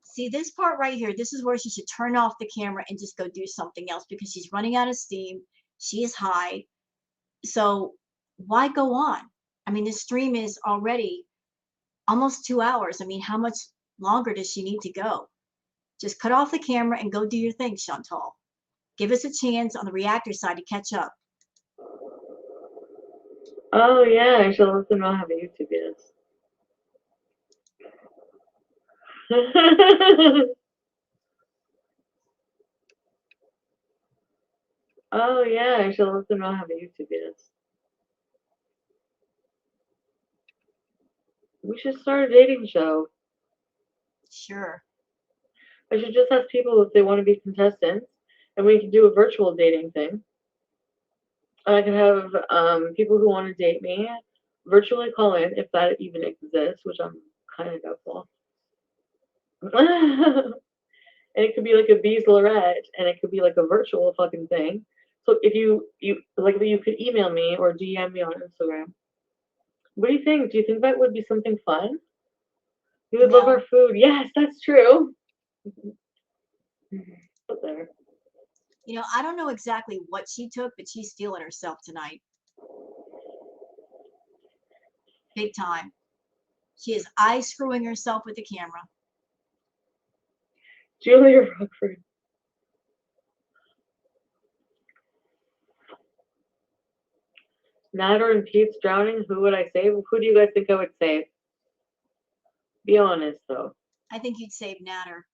See, this part right here, this is where she should turn off the camera and just go do something else, because she's running out of steam. She is high. So why go on? I mean, this stream is already almost 2 hours. I mean, how much longer does she need to go? Just cut off the camera and go do your thing, Chantal. Give us a chance on the reactor side to catch up. Oh, yeah, I should let them know how the YouTube is. Oh, yeah, I should let them know how the YouTube is. We should start a dating show. Sure. I should just ask people if they want to be contestants, and we can do a virtual dating thing. I could have people who want to date me virtually call in, if that even exists, which I'm kind of doubtful. And it could be like a Beezlerette, and it could be like a virtual fucking thing. So if you could email me or DM me on Instagram. What do you think? Do you think that would be something fun? You would love our food. Yes, that's true. There. You know, I don't know exactly what she took, but she's feeling herself tonight. Big time. She is eye screwing herself with the camera. Julia Rockford. Natter and Pete's drowning. Who would I save? Who do you guys think I would save? Be honest, though. I think you'd save Natter.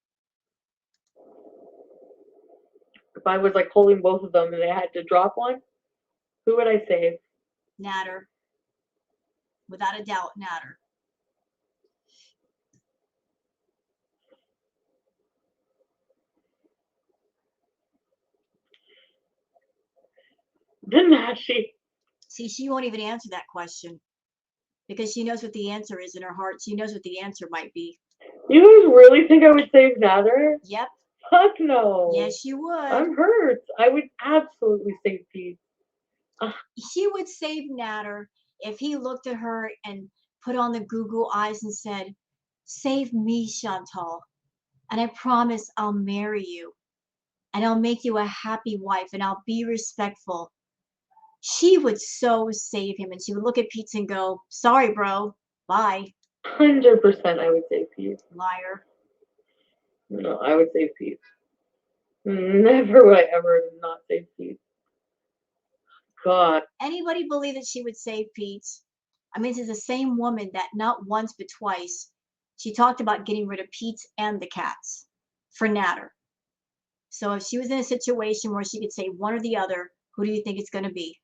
If I was like holding both of them and I had to drop one, who would I save? Natter. Without a doubt, Natter. Didn't she? See, she won't even answer that question, because she knows what the answer is in her heart. She knows what the answer might be. You guys really think I would save Natter? Yep. Fuck no. Yes, you would. I'm hurt. I would absolutely save Pete. She would save Natter if he looked at her and put on the Google eyes and said, "Save me, Chantal, and I promise I'll marry you, and I'll make you a happy wife, and I'll be respectful." She would so save him, and she would look at Pete and go, "Sorry, bro, bye." 100% I would save Pete. Liar. No, I would save Pete. Never would I ever not save Pete. God. Anybody believe that she would save Pete? I mean, this is the same woman that not once but twice, she talked about getting rid of Pete and the cats for Natter. So if she was in a situation where she could say one or the other, who do you think it's going to be?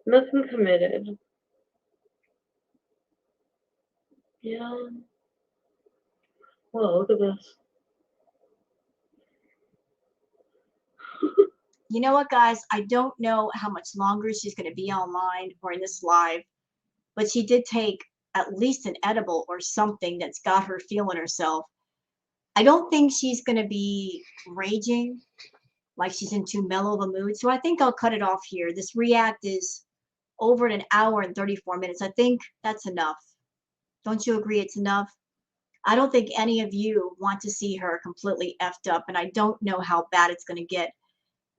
Nothing committed. Yeah. Well, look at this. You know what, guys? I don't know how much longer she's going to be online or in this live, but she did take at least an edible or something that's got her feeling herself. I don't think she's going to be raging like she's in too mellow of a mood. So I think I'll cut it off here. This react is over an hour and 34 minutes. I think that's enough. Don't you agree it's enough? I don't think any of you want to see her completely effed up, and I don't know how bad it's going to get.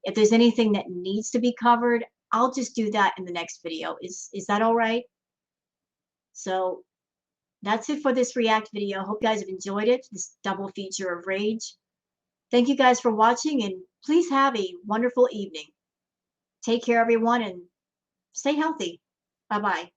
If there's anything that needs to be covered, I'll just do that in the next video. Is that all right? So that's it for this react video. Hope you guys have enjoyed it, this double feature of rage. Thank you guys for watching, and please have a wonderful evening. Take care, everyone, and stay healthy. Bye-bye.